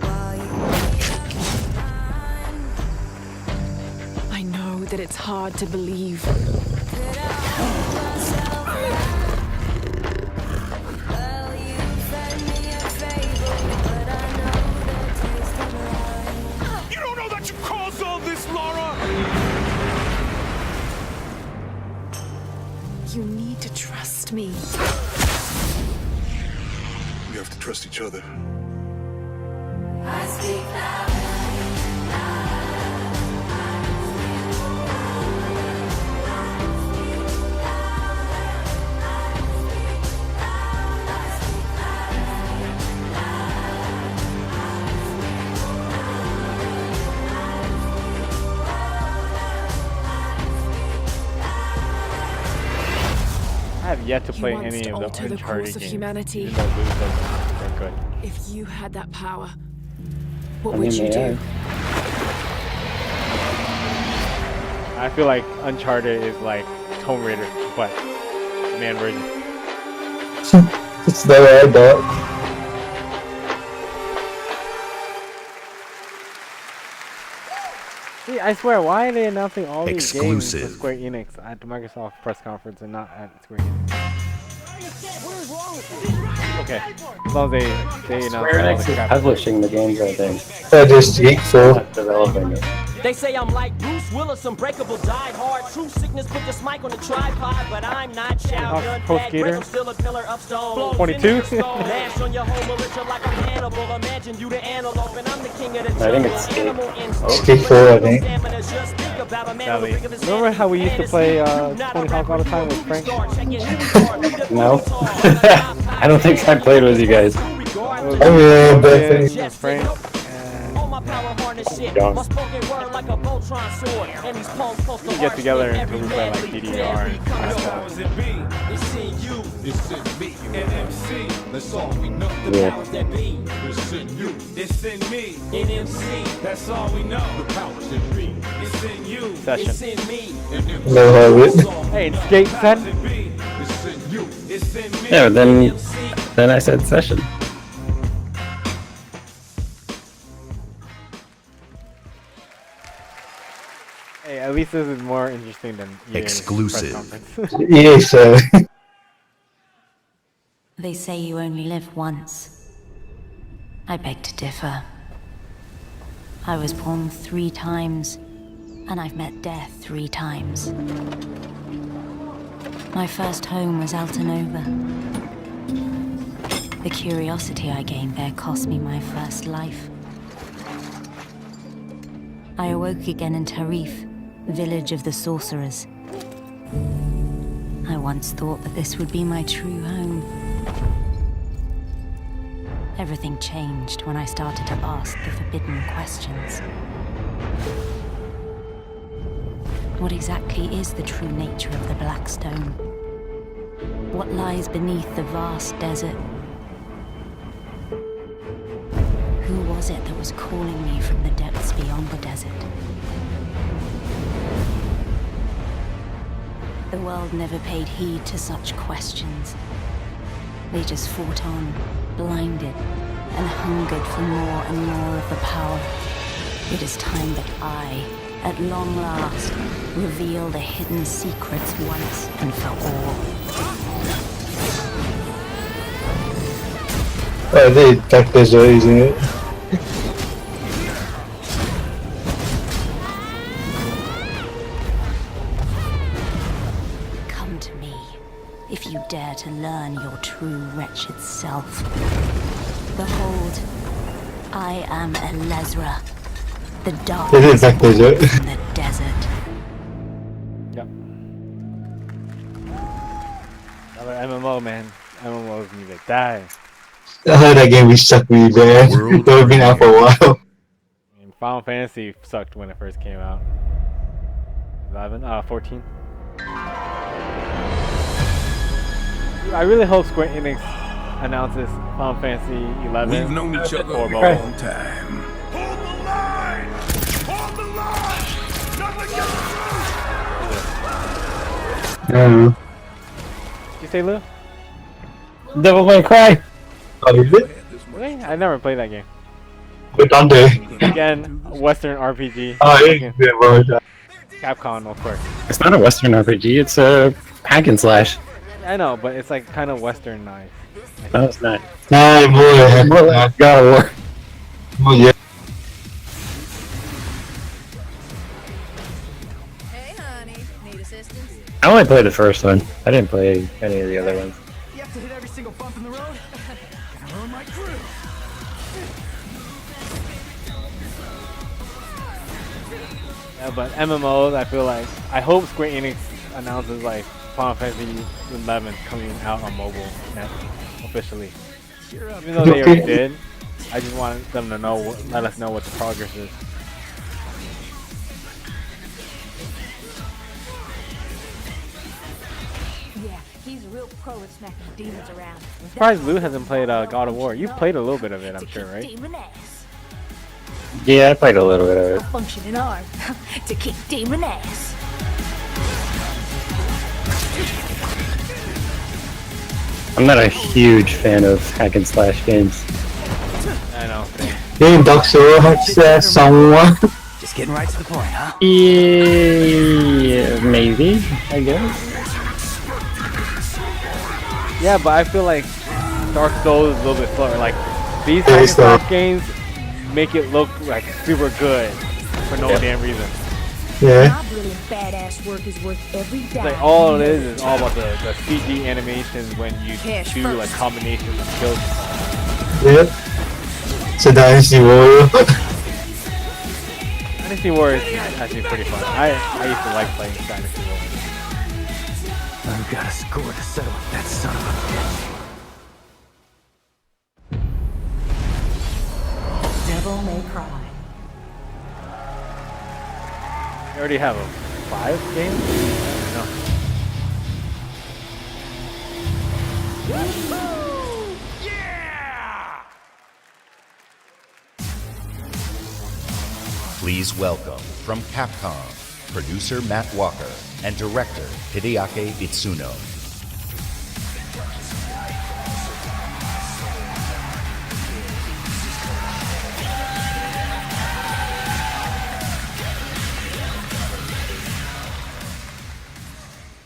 I know that it's hard to believe. Well, you fed me a fable, but I know the taste of life. You don't know that you caused all this, Laura! You need to trust me. We have to trust each other. I speak louder. I have yet to You play once any of the alter the Uncharted course of games. humanity. Even though those are good. If you had that power, what I would mean, you they do? I feel like Uncharted is like Tomb Raider, but man version. It's the way I thought. See, I swear, why are they announcing all these games Exclusive. for Square Enix at the Microsoft press conference and not at Square Enix? Okay, as long as they announce Square all Enix the is crap. publishing the games, I think. They're just geekful. Not developing it. They say I'm like Bruce Willis, unbreakable, die hard. True sickness, put this mic on the tripod, but I'm not shouting. Pro Skater. I'm still a pillar of stone. 22? Mash on your whole militia like I'm Hannibal. Imagine you the antelope, and I'm the king of the I think jungle. it's Skate. Animal instinct. Skate 4, I think. Stamina, just think about a man Ellie. with a big of his Remember how we used to play Not a Tony Hawk all the time with Frank? No. I don't think I played with you guys. Logan, Frank, Young. we get together until we play like DDR. It's in you, it's in me, NMC. That's all we know. The Yeah. powers that be. It's in you, it's in me, NMC. That's all we know. The powers that be. It's in you, Session. it's in me, No habit. Hey, it's Skate Set. it's in you, it's in me. Yeah, but then I said session. Hey, at least this is more interesting than EA's Exclusive. press conference. Yeah, so. They say you only live once. I beg to differ. I was born 3 times, and I've met death 3 times. My first home was Altanova. The curiosity I gained there cost me my first life. I awoke again in Tarif, village of the sorcerers. I once thought that this would be my true home. Everything changed when I started to ask the forbidden questions. What exactly is the true nature of the Black Stone? What lies beneath the vast desert? Who was was it that was calling me from the depths beyond the desert? The world never paid heed to such questions. They just fought on, blinded, and hungered for more and more of the power. It is time that I, at long last, reveal the hidden secrets once and for all. Oh, they factors are using it. Come to me, if you dare to learn your true wretched self. Behold, I am Elezra, the darkness born from the desert. Yep. Another MMO, man. MMOs need to die. I heard that game sucked really bad. It's been out for a while. And Final Fantasy sucked when it first came out. 14. I really hope Square Enix announces Final Fantasy 11. We've known each other for a mobile. long time. Hold the line! Hold the line! Nothing Yeah. Did you say Lou? Devil May Cry. Oh, is it? Really? I never played that game. But Dante. Again, Western RPG. Oh, yeah, bro. Capcom, of course. It's not a Western RPG. It's a hack and slash. I know, but it's like kind of Westernized. No, it's not. Nah, more like God of War. Oh, yeah. Hey, honey. Need assistance? I only played the first one. I didn't play any of the other ones. You have to hit every single bump in the road? Gonna ruin my crew. Yeah, but MMOs, I feel like I hope Square Enix announces like Final Fantasy 11 coming out on mobile officially. Even though they already did, I just want them to know, let us know what the progress is. Yeah, he's a real pro at smacking demons around. I'm surprised Lou hasn't played God of War. You've played a little bit of it, I'm sure, right? Demon ass. Yeah, I played a little bit of A it. functioning arm to kick demon ass. I'm not a huge fan of hack and slash games. I know. Game Dark Souls has someone. Just getting right to the point, huh? Yeah, maybe, I guess. Yeah, but I feel like Dark Souls is a little bit slower. Like these hack and slash games make it look like super good for no damn reason. Yeah. My brilliant badass work is worth every dime. Like all it is all about the CG animations when you do like combinations of skills. Yep. It's a Dynasty Warrior. Dynasty Warriors is actually pretty fun. I used to like playing Dynasty Warriors. I've got a score to settle with that son of a bitch. Devil May Cry. You already have a 5 game? No. Please welcome from Capcom, producer Matt Walker and director Hideaki Itsuno.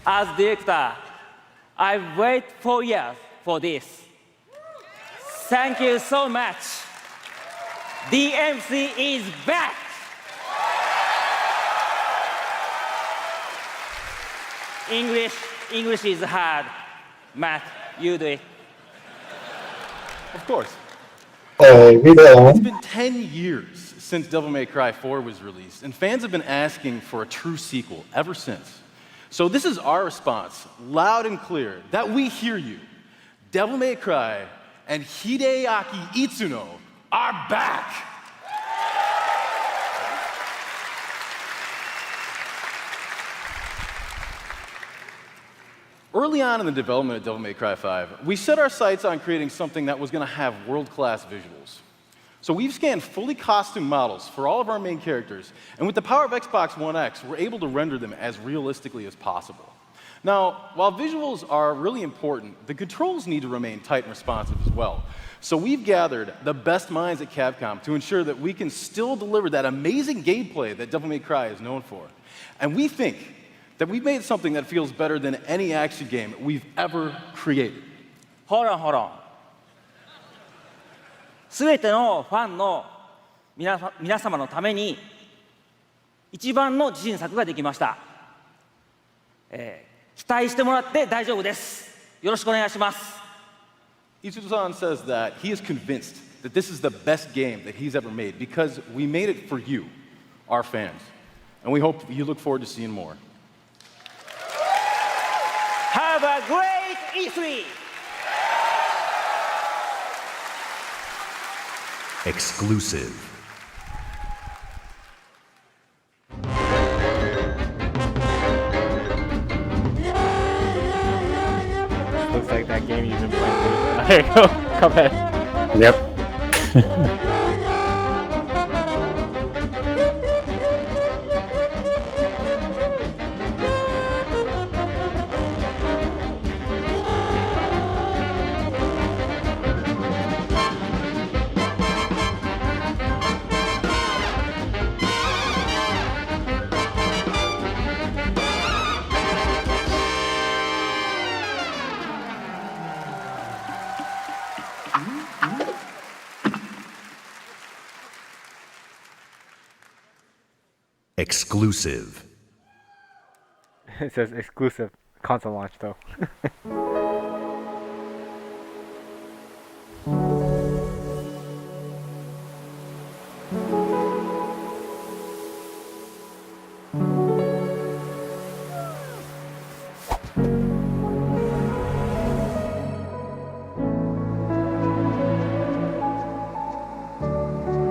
As director, I've waited 4 years for this. Thank you so much. DMC is back. English is hard. Matt, you do it. Of course. Hey, It's been 10 years since Devil May Cry 4 was released, and fans have been asking for a true sequel ever since. So this is our response, loud and clear, that we hear you. Devil May Cry and Hideaki Itsuno are back. Early on in the development of Devil May Cry 5, we set our sights on creating something that was going to have world-class visuals. So we've scanned fully costume models for all of our main characters, and with the power of Xbox One X, we're able to render them as realistically as possible. Now, while visuals are really important, the controls need to remain tight and responsive as well. So we've gathered the best minds at Capcom to ensure that we can still deliver that amazing gameplay that Devil May Cry is known for. And we think that we've made something that feels better than any action game we've ever created. Hold on. すべてのファンの皆様のために一番の自信作ができました。期待してもらって大丈夫です。よろしくお願いします。Ichizo-san says that he is convinced that this is the best game that he's ever made because we made it for you, our fans. And we hope you look forward to seeing more. Have a great E3! Exclusive. Looks like that game you've been playing. There you go. Come ahead. Yep. Exclusive. It says exclusive console launch though.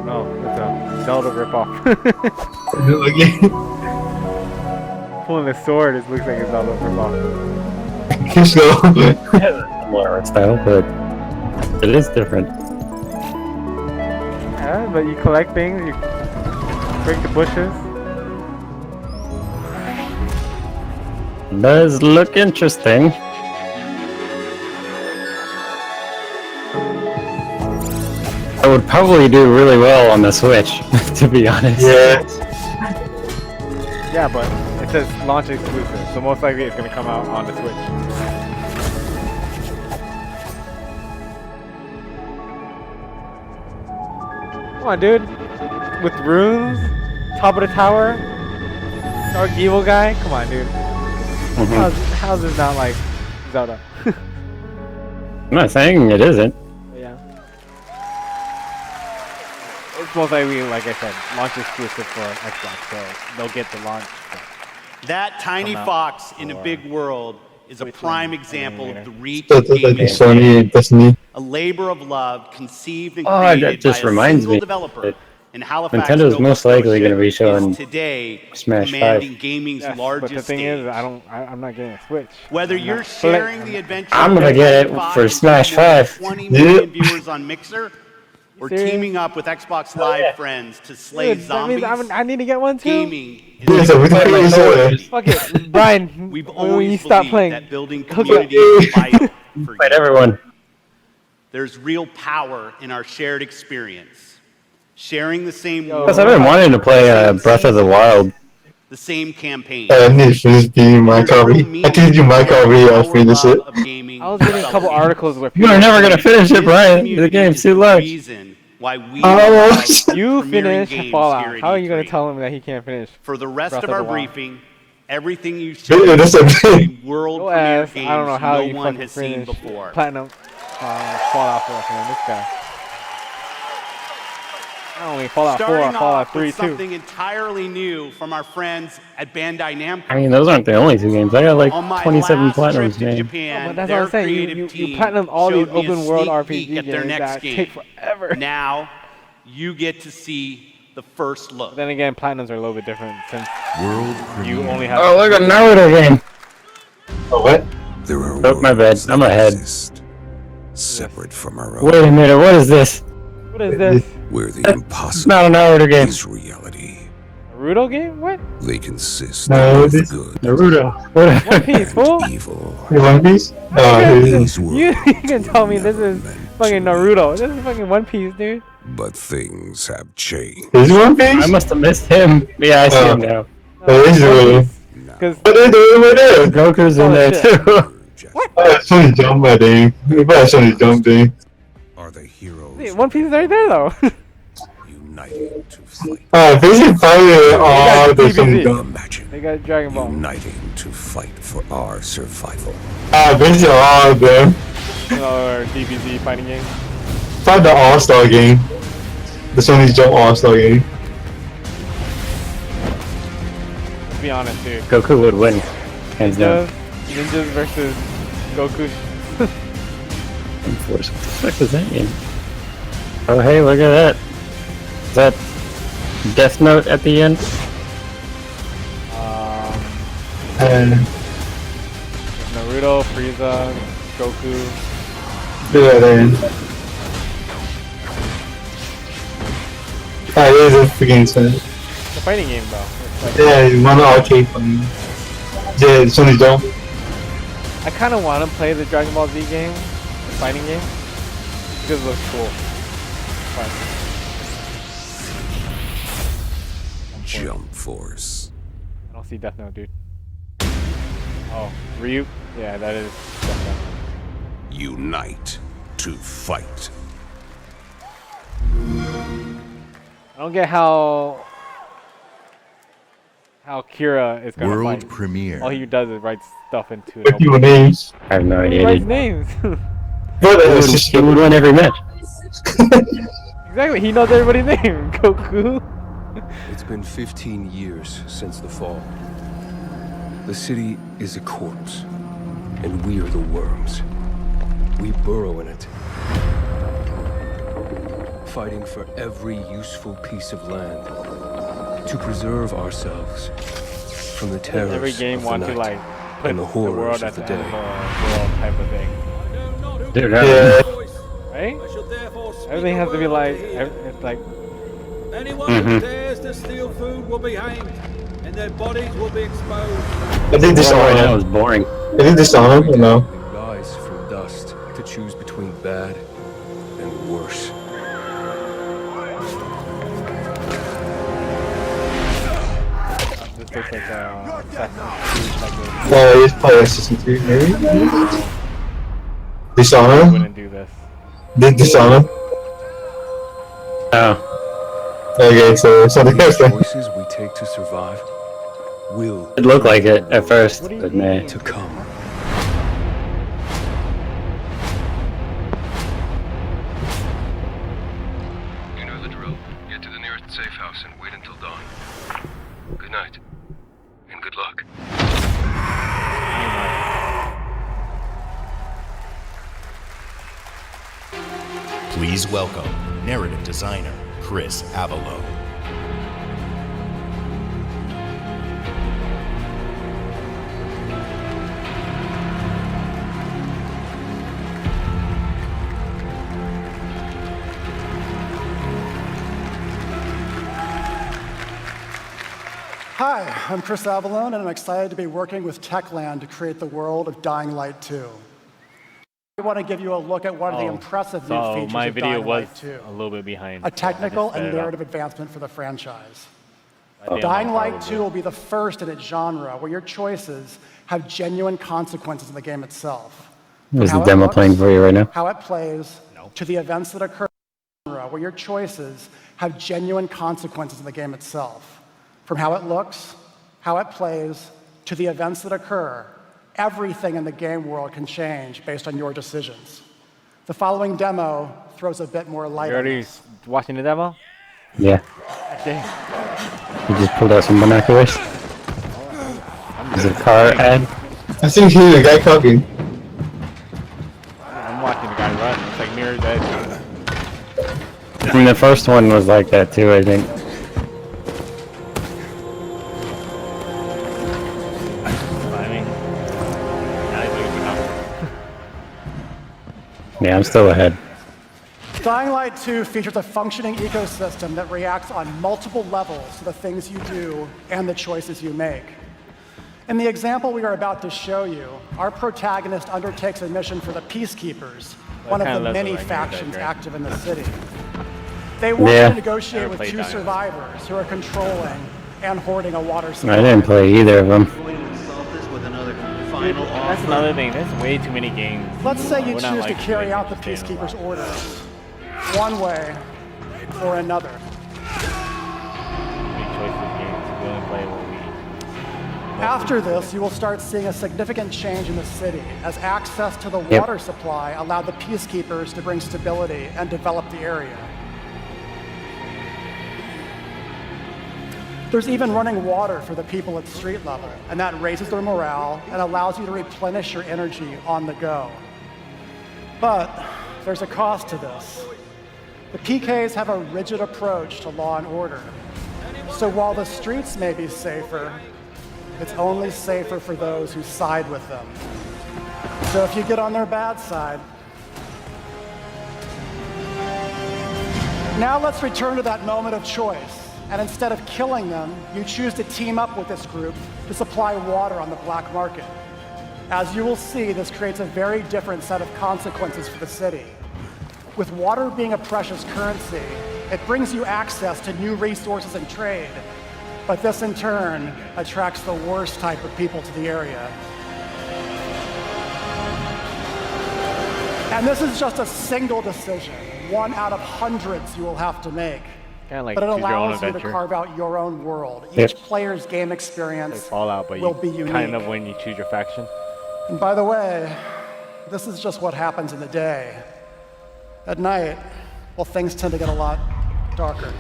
Oh, it's a Zelda ripoff. Pulling the sword, it looks like it's all over off. Just go. Similar art style, but it is different. Yeah, but you collect things, you break the bushes. It does look interesting. It would probably do really well on the Switch, to be honest. Yeah. Yeah, but it says launch exclusive, so most likely it's gonna come out on the Switch. Come on, dude. With runes, top of the tower, dark evil guy. Come on, dude. How's this not like Zelda? I'm not saying it isn't. Yeah. It's most likely, like I said, launch exclusive for Xbox, so they'll get the launch. That tiny fox in a big world is a prime example of the reach That's of like gaming. Sony and Destiny. A labor of love conceived and That created just by a reminds single me developer that in Halifax, Nintendo's Nova most likely going to be Scotia, showing is today Smash 5. commanding gaming's Yes, largest but the thing stage. is, I'm not getting a Switch. Whether you're sharing the adventure I'm of gonna get it Xbox for with Smash more than 5. 20 million viewers on Mixer, or serious? teaming up with Xbox Live friends to slay Dude, that means zombies, I need to get one too. gaming Yeah, so we thought you said Fuck it, Brian. We've when you always stop believed playing, that building hook up. community is vital for Fight you. everyone. There's real power in our shared experience. Sharing the same Plus, I've been wanting to play Breath of the Wild. the same campaign. I need to finish beating my copy. I can do my copy after this it. I was reading a couple articles where You are never going to finish it, Brian. The game's too large. Why we You finish Fallout. How are you going to tell him that he can't finish? For the rest Breath of of our the Wild? briefing, everything you Yeah, that's a see thing. world Go premiere ask, games I don't know how no you one fucking has seen finish before. Platinum Fallout 4, man. This guy. Not only Fallout 4, Starting Fallout off 3 with too. something entirely new from our friends at Bandai Namco. I mean, those aren't the only two games. I got like On my 27 last trip platinums, to man. Japan, But that's their what I'm saying. creative You team platinum all these showed me a open world sneak RPG peek at their games next that game. take forever. Now, you get to see the first look. Then again, platinums are a little bit different since World you only have. Oh, look at Naruto game. Oh, what? There are Oh, my bad. I'm ahead. separate from our own. Wait a minute. What is this? What is this? where the impossible not an Naruto game. is reality. Naruto game? What? They consist No, of this good Naruto. One Piece, fool? and evil. One Piece? These You can tell me this is fucking Naruto. This is fucking One Piece, dude. But things have changed. Is it One Piece? I must have missed him. Yeah, I see him now. Oh, this is Naruto. Because What are they doing over there? Goku's in there shit. too. Oh, Sony jump, I think. Sony jump thing. Are the heroes Wait, One Piece is right there, though. uniting to fight? Basically fighting all the Sony DBZ. jump. They got Dragon Ball. Uniting to fight for our survival. Basically all of them. Or DBZ fighting game. Fight the All-Star game. The Sony Jump All-Star game. Let's be honest, dude. Goku would win, hands down. Ninjas versus Goku. Force. What the fuck is that game? Oh hey, look at that. Is that Death Note at the end? Naruto, Frieza, Goku. Do that then. It is a freaking Sony. It's a fighting game, though. It's like, Yeah, one arcade fun. Yeah, Sony Jump. I kind of want to play the Dragon Ball Z game, the fighting game, because it looks cool. But Jump Force. I don't see Death Note, dude. Oh, Ryu? Yeah, that is Death Note. Unite to fight. I don't get how Kira is gonna World fight. premiere. All he does is write stuff into What your names? I have no He idea. writes Dude. names. He would win every match. Exactly, he knows everybody's name. Goku. It's been 15 years since the fall. The city is a corpse, and we are the worms. We burrow in it, fighting for every useful piece of land to preserve ourselves from the terrors Every game of the wants to night like put and the the horrors world of at the the day. end of the world type of thing. Dude, Right? Everything has to be like, it's like. Anyone who dares to steal food will be hanged, and their bodies will be exposed. I think this right now song is boring. I think this song, you know. We rise from dust to choose between bad and worse. This looks like Assassin's Creed type of. No, it's probably Assassin's Creed, maybe? I Dishonor? wouldn't do this. Dishonor? Oh. Okay, so something else then. Choices we take to survive will It looked like it at first, but man. to come. You know the drill. Get to the nearest safe house and wait until dawn. Good night. And good luck. Please welcome narrative designer Chris Avalo. Hi, I'm Chris Avalone, and I'm excited to be working with Techland to create the world of Dying Light 2. I want to give you a look at one of the impressive new So features my of video Dying was Light 2. a little bit behind. A technical I just sped and it up. narrative advancement for the franchise. I Dying didn't Light probably. 2 will be the first in its genre where your choices have genuine consequences in the game itself. There's From the how it demo looks, playing for you right now. How it plays, to the events that occur in the genre where your choices have genuine consequences in the game itself. From how it looks, how it plays, to the events that occur, everything in the game world can change based on your decisions. The following demo throws a bit more light You on already this. watching the demo? Yeah. Okay. He just pulled out some binoculars. Is it a car ad? I think he's the guy talking. I'm watching the guy run. It's like Mirror's Edge. I mean, the first one was like that too, I think. Climbing. Now he's looking for numbers. Yeah, I'm still ahead. Dying Light 2 features a functioning ecosystem that reacts on multiple levels to the things you do and the choices you make. In the example we are about to show you, our protagonist undertakes a mission for the Peacekeepers, one of the many factions active in the city. They want to negotiate with two survivors who are controlling and hoarding a water supply. I didn't play either of them. That's another thing. There's way too many games. Let's say you choose to carry out the Peacekeepers' orders, one way or another. After this, you will start seeing a significant change in the city as access to the water supply allowed the Peacekeepers to bring stability and develop the area. There's even running water for the people at street level, and that raises their morale and allows you to replenish your energy on the go. But there's a cost to this. The PKs have a rigid approach to law and order. So while the streets may be safer, it's only safer for those who side with them. So if you get on their bad side. Now let's return to that moment of choice. And instead of killing them, you choose to team up with this group to supply water on the black market. As you will see, this creates a very different set of consequences for the city. With water being a precious currency, it brings you access to new resources and trade, but this in turn attracts the worst type of people to the area. And this is just a single decision, one out of hundreds you will have to make. Like but it allows you to carve out your own world. Each player's game experience Fallout, but will be unique. Kind of when you choose your faction. And by the way, this is just what happens in the day. At night, well, things tend to get a lot darker.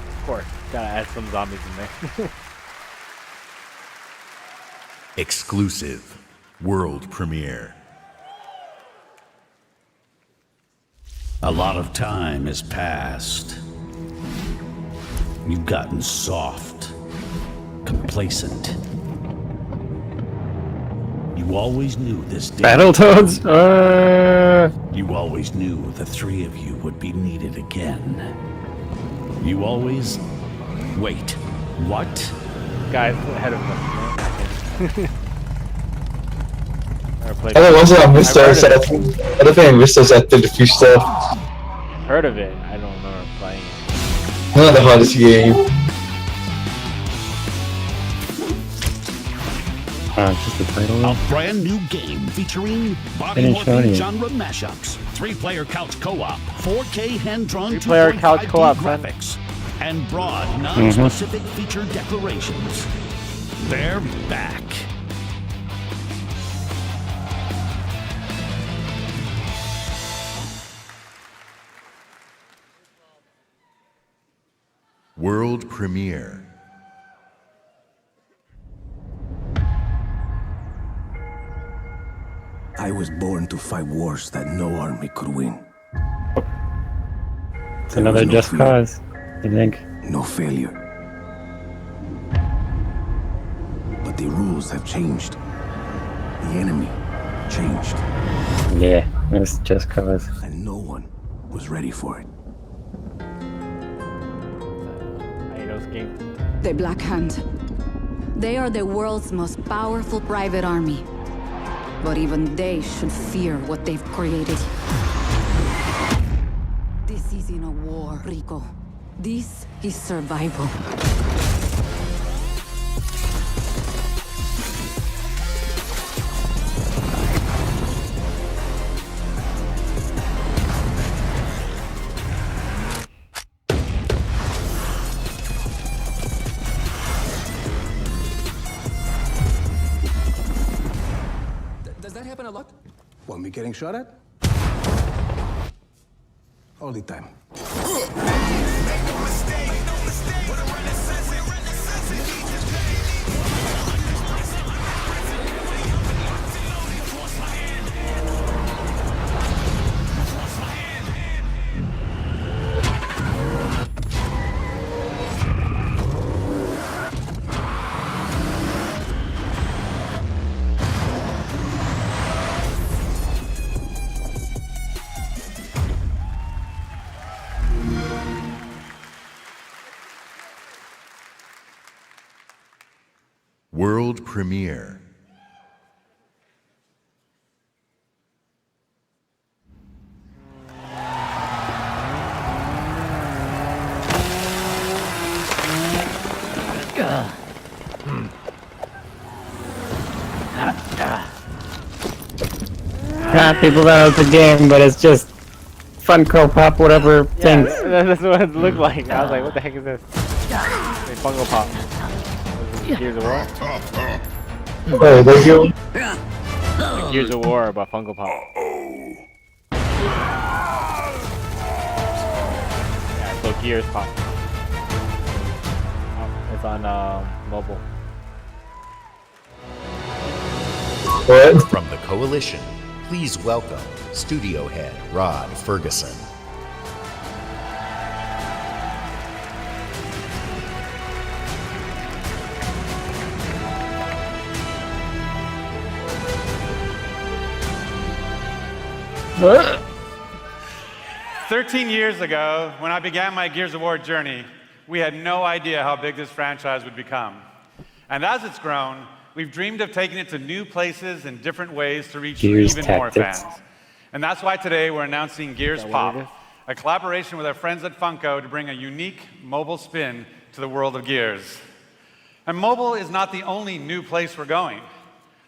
Of course, gotta add some zombies in there. Exclusive world premiere. A lot of time has passed. You've gotten soft, complacent. You always knew this day. Battletoads? You always knew the three of you would be needed again. You always... Wait, what? Guys ahead of us. I don't know, I missed those. I don't think I missed those after the few stuff. Heard of it, I don't remember playing it. Not the hardest game. Just the title. A brand new game featuring body morphing genre mashups, 3-player couch co-op, 4K hand-drawn 2.5D graphics, and broad, non-specific feature declarations. They're back. World premiere. I was born to fight wars that no army could win. It's another Just Cause, I think. No failure. But the rules have changed. The enemy changed. Yeah, it's Just Cause. And no one was ready for it. The Black Hand. They are the world's most powerful private army. But even they should fear what they've created. This isn't a war, Rico. This is survival. A lot? Want me getting shot at? All the time. World premiere. People don't know it's a game, but it's just Funko Pop, whatever things. That's what it looked like. I was like, what the heck is this? Wait, Funko Pop. Gears of War? Oh, thank you. Like Gears of War about Funko Pop. Yeah, so Gears Pop. It's on mobile. What? From the Coalition, please welcome Studio Head Rod Ferguson. What? 13 years ago, when I began my Gears of War journey, we had no idea how big this franchise would become. And as it's grown, we've dreamed of taking it to new places and different ways to reach even more fans. And that's why today we're announcing Gears Pop, a collaboration with our friends at Funko to bring a unique mobile spin to the world of Gears. And mobile is not the only new place we're going.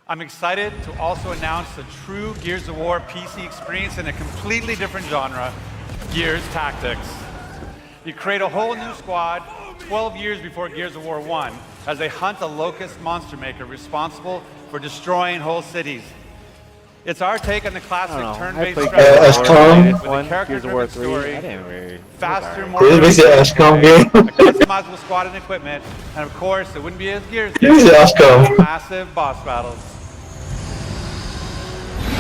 I'm excited to also announce the true Gears of War PC experience in a completely different genre, Gears Tactics. You create a whole new squad 12 years before Gears of War 1 as they hunt a locust monster maker responsible for destroying whole cities. It's our take on the classic turn-based strategy with a character-driven story, faster, more a customizable squad and equipment, and of course, it wouldn't be as Gears massive boss battles.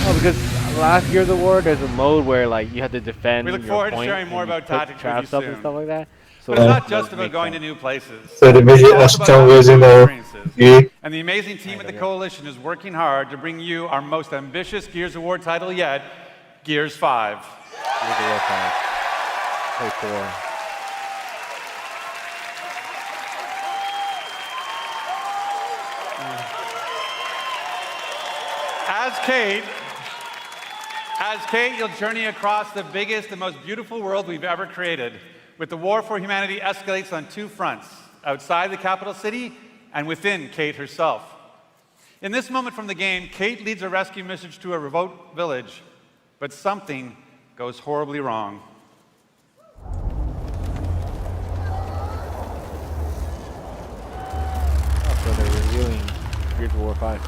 Oh, because last Gears of War, there's a mode where like you have to defend. We look forward to sharing more about tactics with you soon. And stuff like that. So but it's not just about going to new places. So the visit Ashton version of And the amazing team at the Coalition is working hard to bring you our most ambitious Gears of War title yet, Gears 5. Gears of War 5. Play 4. As Kate, you'll journey across the biggest and most beautiful world we've ever created, with the war for humanity escalates on two fronts, outside the capital city and within Kate herself. In this moment from the game, Kate leads a rescue mission to a remote village, but something goes horribly wrong. Oh, so they're reviewing Gears of War 5.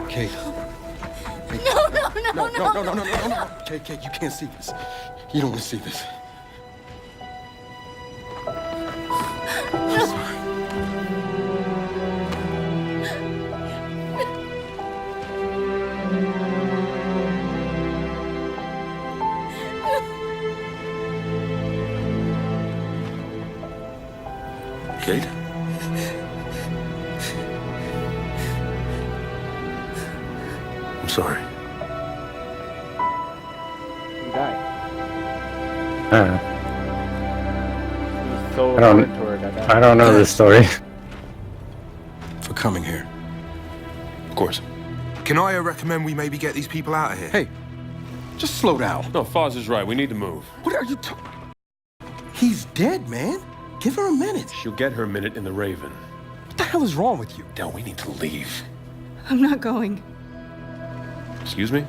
Kate. No. Kate, you can't see this. You don't want to see this. I'm sorry. Kate? I'm sorry. He died. I don't know this story. For coming here. Of course. Can I recommend we maybe get these people out of here? Hey, just slow down. No, Foz is right. We need to move. What are you talking? He's dead, man. Give her a minute. She'll get her minute in the Raven. What the hell is wrong with you? Del, we need to leave. I'm not going. Excuse me?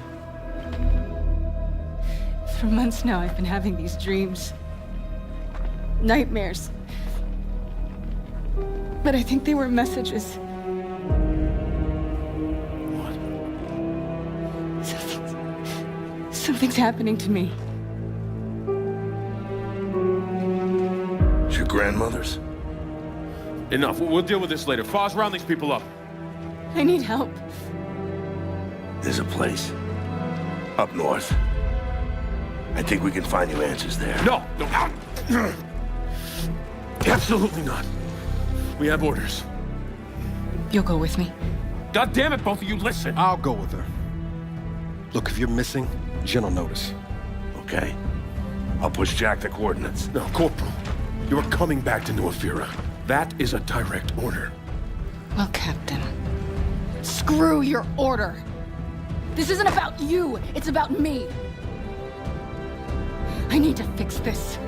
For months now, I've been having these dreams. Nightmares. But I think they were messages. What? Something's happening to me. It's your grandmother's? Enough. We'll deal with this later. Foz, round these people up. I need help. There's a place up north. I think we can find you answers there. No. Absolutely not. We have orders. You'll go with me. God damn it, both of you, listen. I'll go with her. Look, if you're missing, Jen will notice. Okay. I'll push Jack the coordinates. No, Corporal, you're coming back to New Afira. That is a direct order. Well, Captain, screw your order. This isn't about you, it's about me. I need to fix this.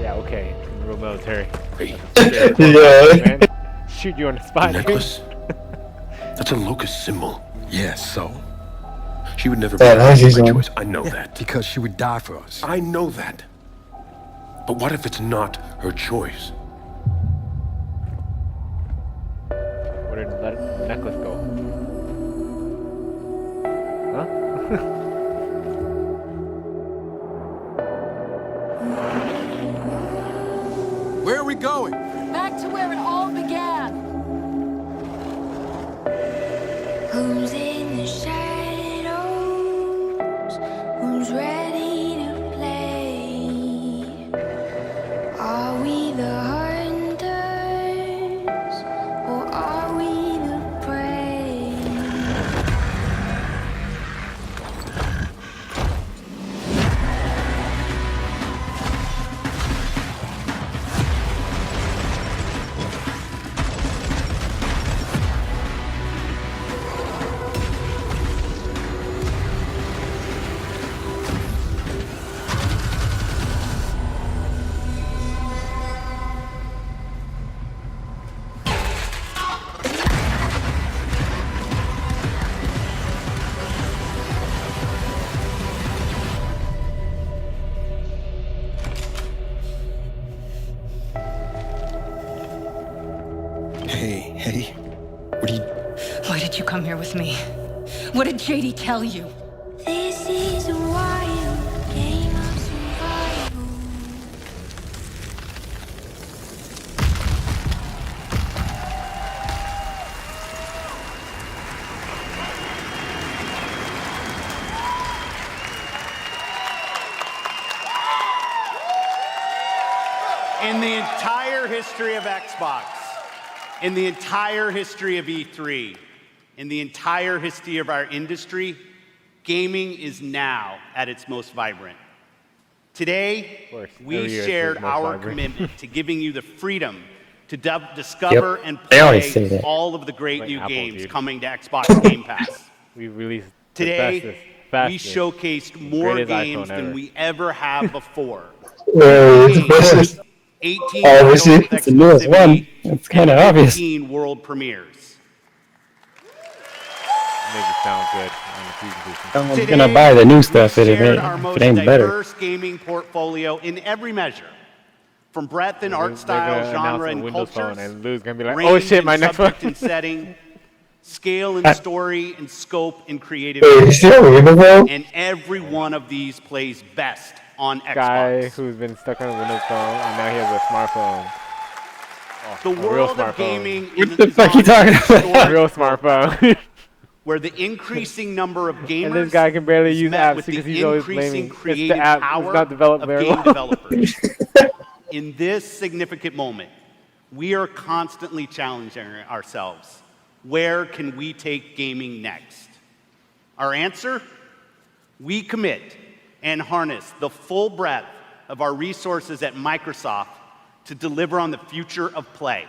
Yeah, okay. Real military. Hey, Man. Shoot you on the spot. necklace? That's a locust symbol. Yeah, so? She would never Yeah, be she's my on. choice. I know that. Because she would die for us. I know that. But what if it's not her choice? Where did the necklace go? Huh? Where are we going? Back to where it all began. Who's in the shadows? Who's ready to play? Are we the hunters or are we the prey? Hey, what are you... Why did you come here with me? What did JD tell you? This is a wild game of survival. In the entire history of Xbox, in the entire history of E3, in the entire history of our industry, gaming is now at its most vibrant. Today, we shared our commitment to giving you the freedom to discover and play all of the great new games coming to Xbox Game Pass. We released Today, we showcased more games than we ever have before. 18 obviously, it's the newest one. It's kind of obvious. 15 world premieres. Make it sound good on the presentation. Someone's gonna buy the new stuff if it ain't better. Diverse gaming portfolio in every measure, from breadth and art style, genre and cultures, and Lou's gonna be like, "Oh shit, my next one." subject and setting, scale and story and scope and creative. And every one of these plays best on Xbox. Guy who's been stuck on a Windows phone and now he has a smartphone. The world of gaming What the fuck are you talking about? A real smartphone. Where the increasing number of gamers and this guy can barely use apps because he's always blaming it's the app. It's not developed very well. Developers. In this significant moment, we are constantly challenging ourselves. Where can we take gaming next? Our answer? We commit and harness the full breadth of our resources at Microsoft to deliver on the future of play.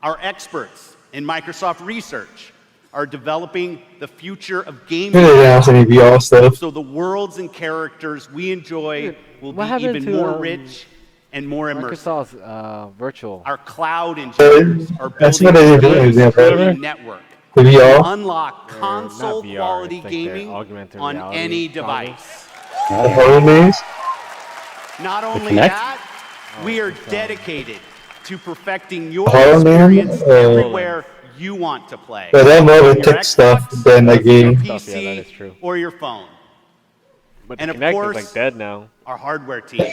Our experts in Microsoft Research are developing the future of gaming so the worlds and characters we enjoy will be even more rich and more immersive. Microsoft's virtual. Our cloud engineers are building a streaming network to unlock console quality gaming on any device. Not only that, we are dedicated to perfecting your experience everywhere you want to play. Yeah, they're more of tech stuff than a game. PC or your phone. But and of Kinect course, is like dead now. Our hardware team.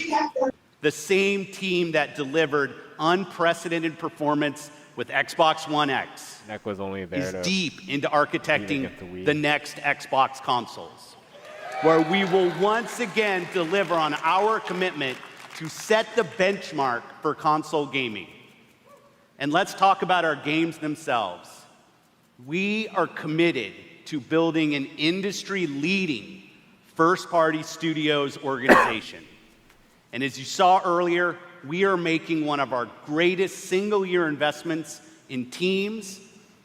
The same team that delivered unprecedented performance with Xbox One X was only there is deep into architecting the next Xbox consoles, where we will once again deliver on our commitment to set the benchmark for console gaming. And let's talk about our games themselves. We are committed to building an industry-leading first-party studios organization. And as you saw earlier, we are making one of our greatest single-year investments in teams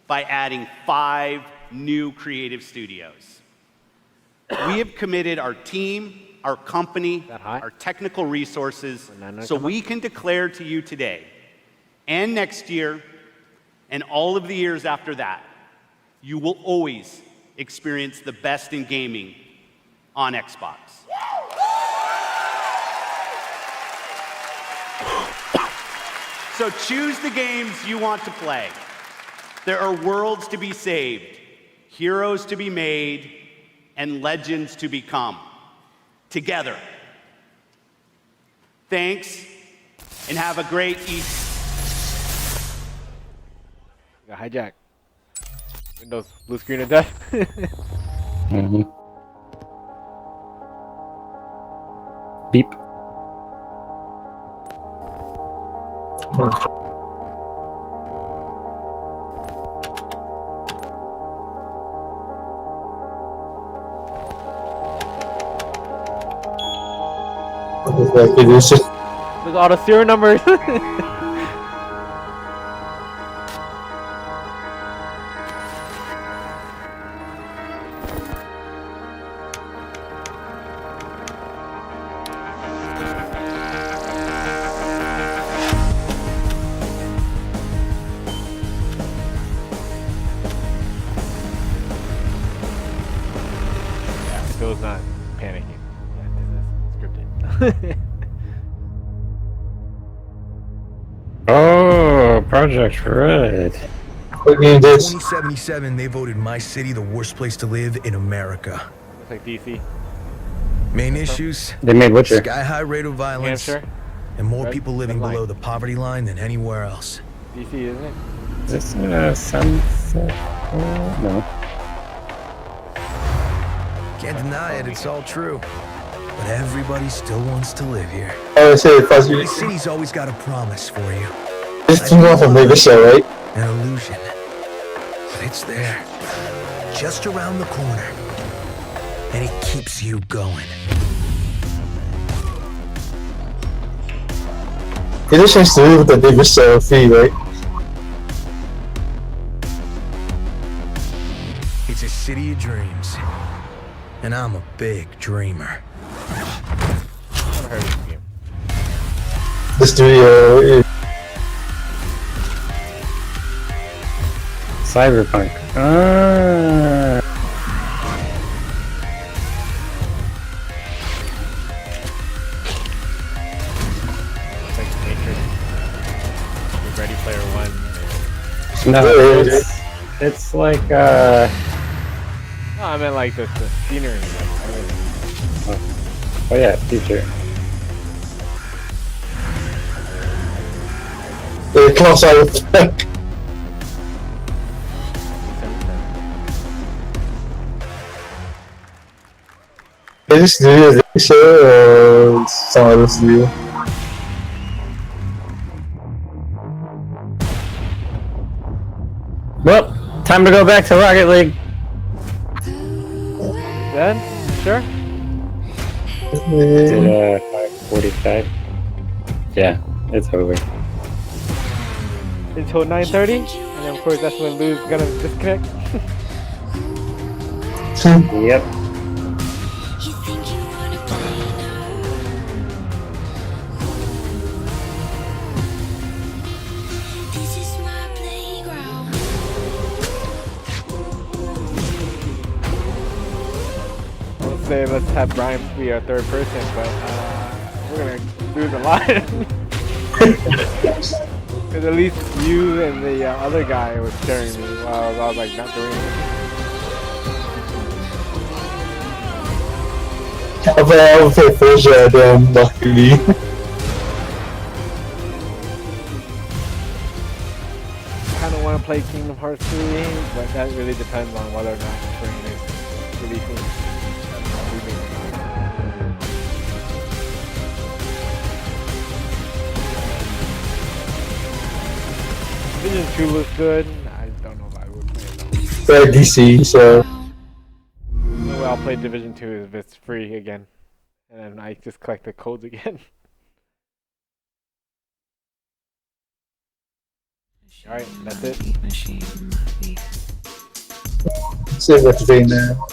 by adding 5 new creative studios. We have committed our team, our company, our technical resources, so we can declare to you today and next year and all of the years after that, you will always experience the best in gaming on Xbox. So choose the games you want to play. There are worlds to be saved, heroes to be made, and legends to become. Together. Thanks, and have a great Easter. Got hijack. Windows blue screen of death. Beep. Look at all the serial numbers. Phil's not panicking. Yeah, this is scripted. Oh, Project Red. What game this? 2077, they voted my city the worst place to live in America. Looks like DC. Main issues: They made Witcher. sky-high rate of violence, Hampshire. and more Red- people living red line. below the poverty line than anywhere else. DC, isn't it? Is this Sunset? No. Can't deny it, it's all true. But everybody still wants to live here. Oh, I say first The city's always got a promise for you. This team off of Mega Show, right? An illusion. But it's there. Just around the corner. And it keeps you going. It just has to do with the Mega Show fee, right? It's a city of dreams. And I'm a big dreamer. Never heard of this game. The studio is Cyberpunk. Ah. It's like Matrix. Ready Player One. No, it's like No, I meant like the scenery. Like, oh yeah, future. it comes out with Is this studio Mega Show or some other studio? Well, time to go back to Rocket League. Then, sure. Did 5:45? Yeah, it's over. Until 9:30, and then of course that's when Lou's gonna disconnect. Yep. Let's say let's have Brian be our third person, but we're gonna lose a lot. Because at least you and the other guy was carrying me while I was like not doing anything. I would play first then luckily. I kind of want to play Kingdom Hearts 3, but that really depends on whether or not Spring is releasing. Division 2 looks good. I don't know if I would play it though. They're DC, so. The way I'll play Division 2 is if it's free again. And then I just collect the codes again. Alright, that's it. See what you're doing now.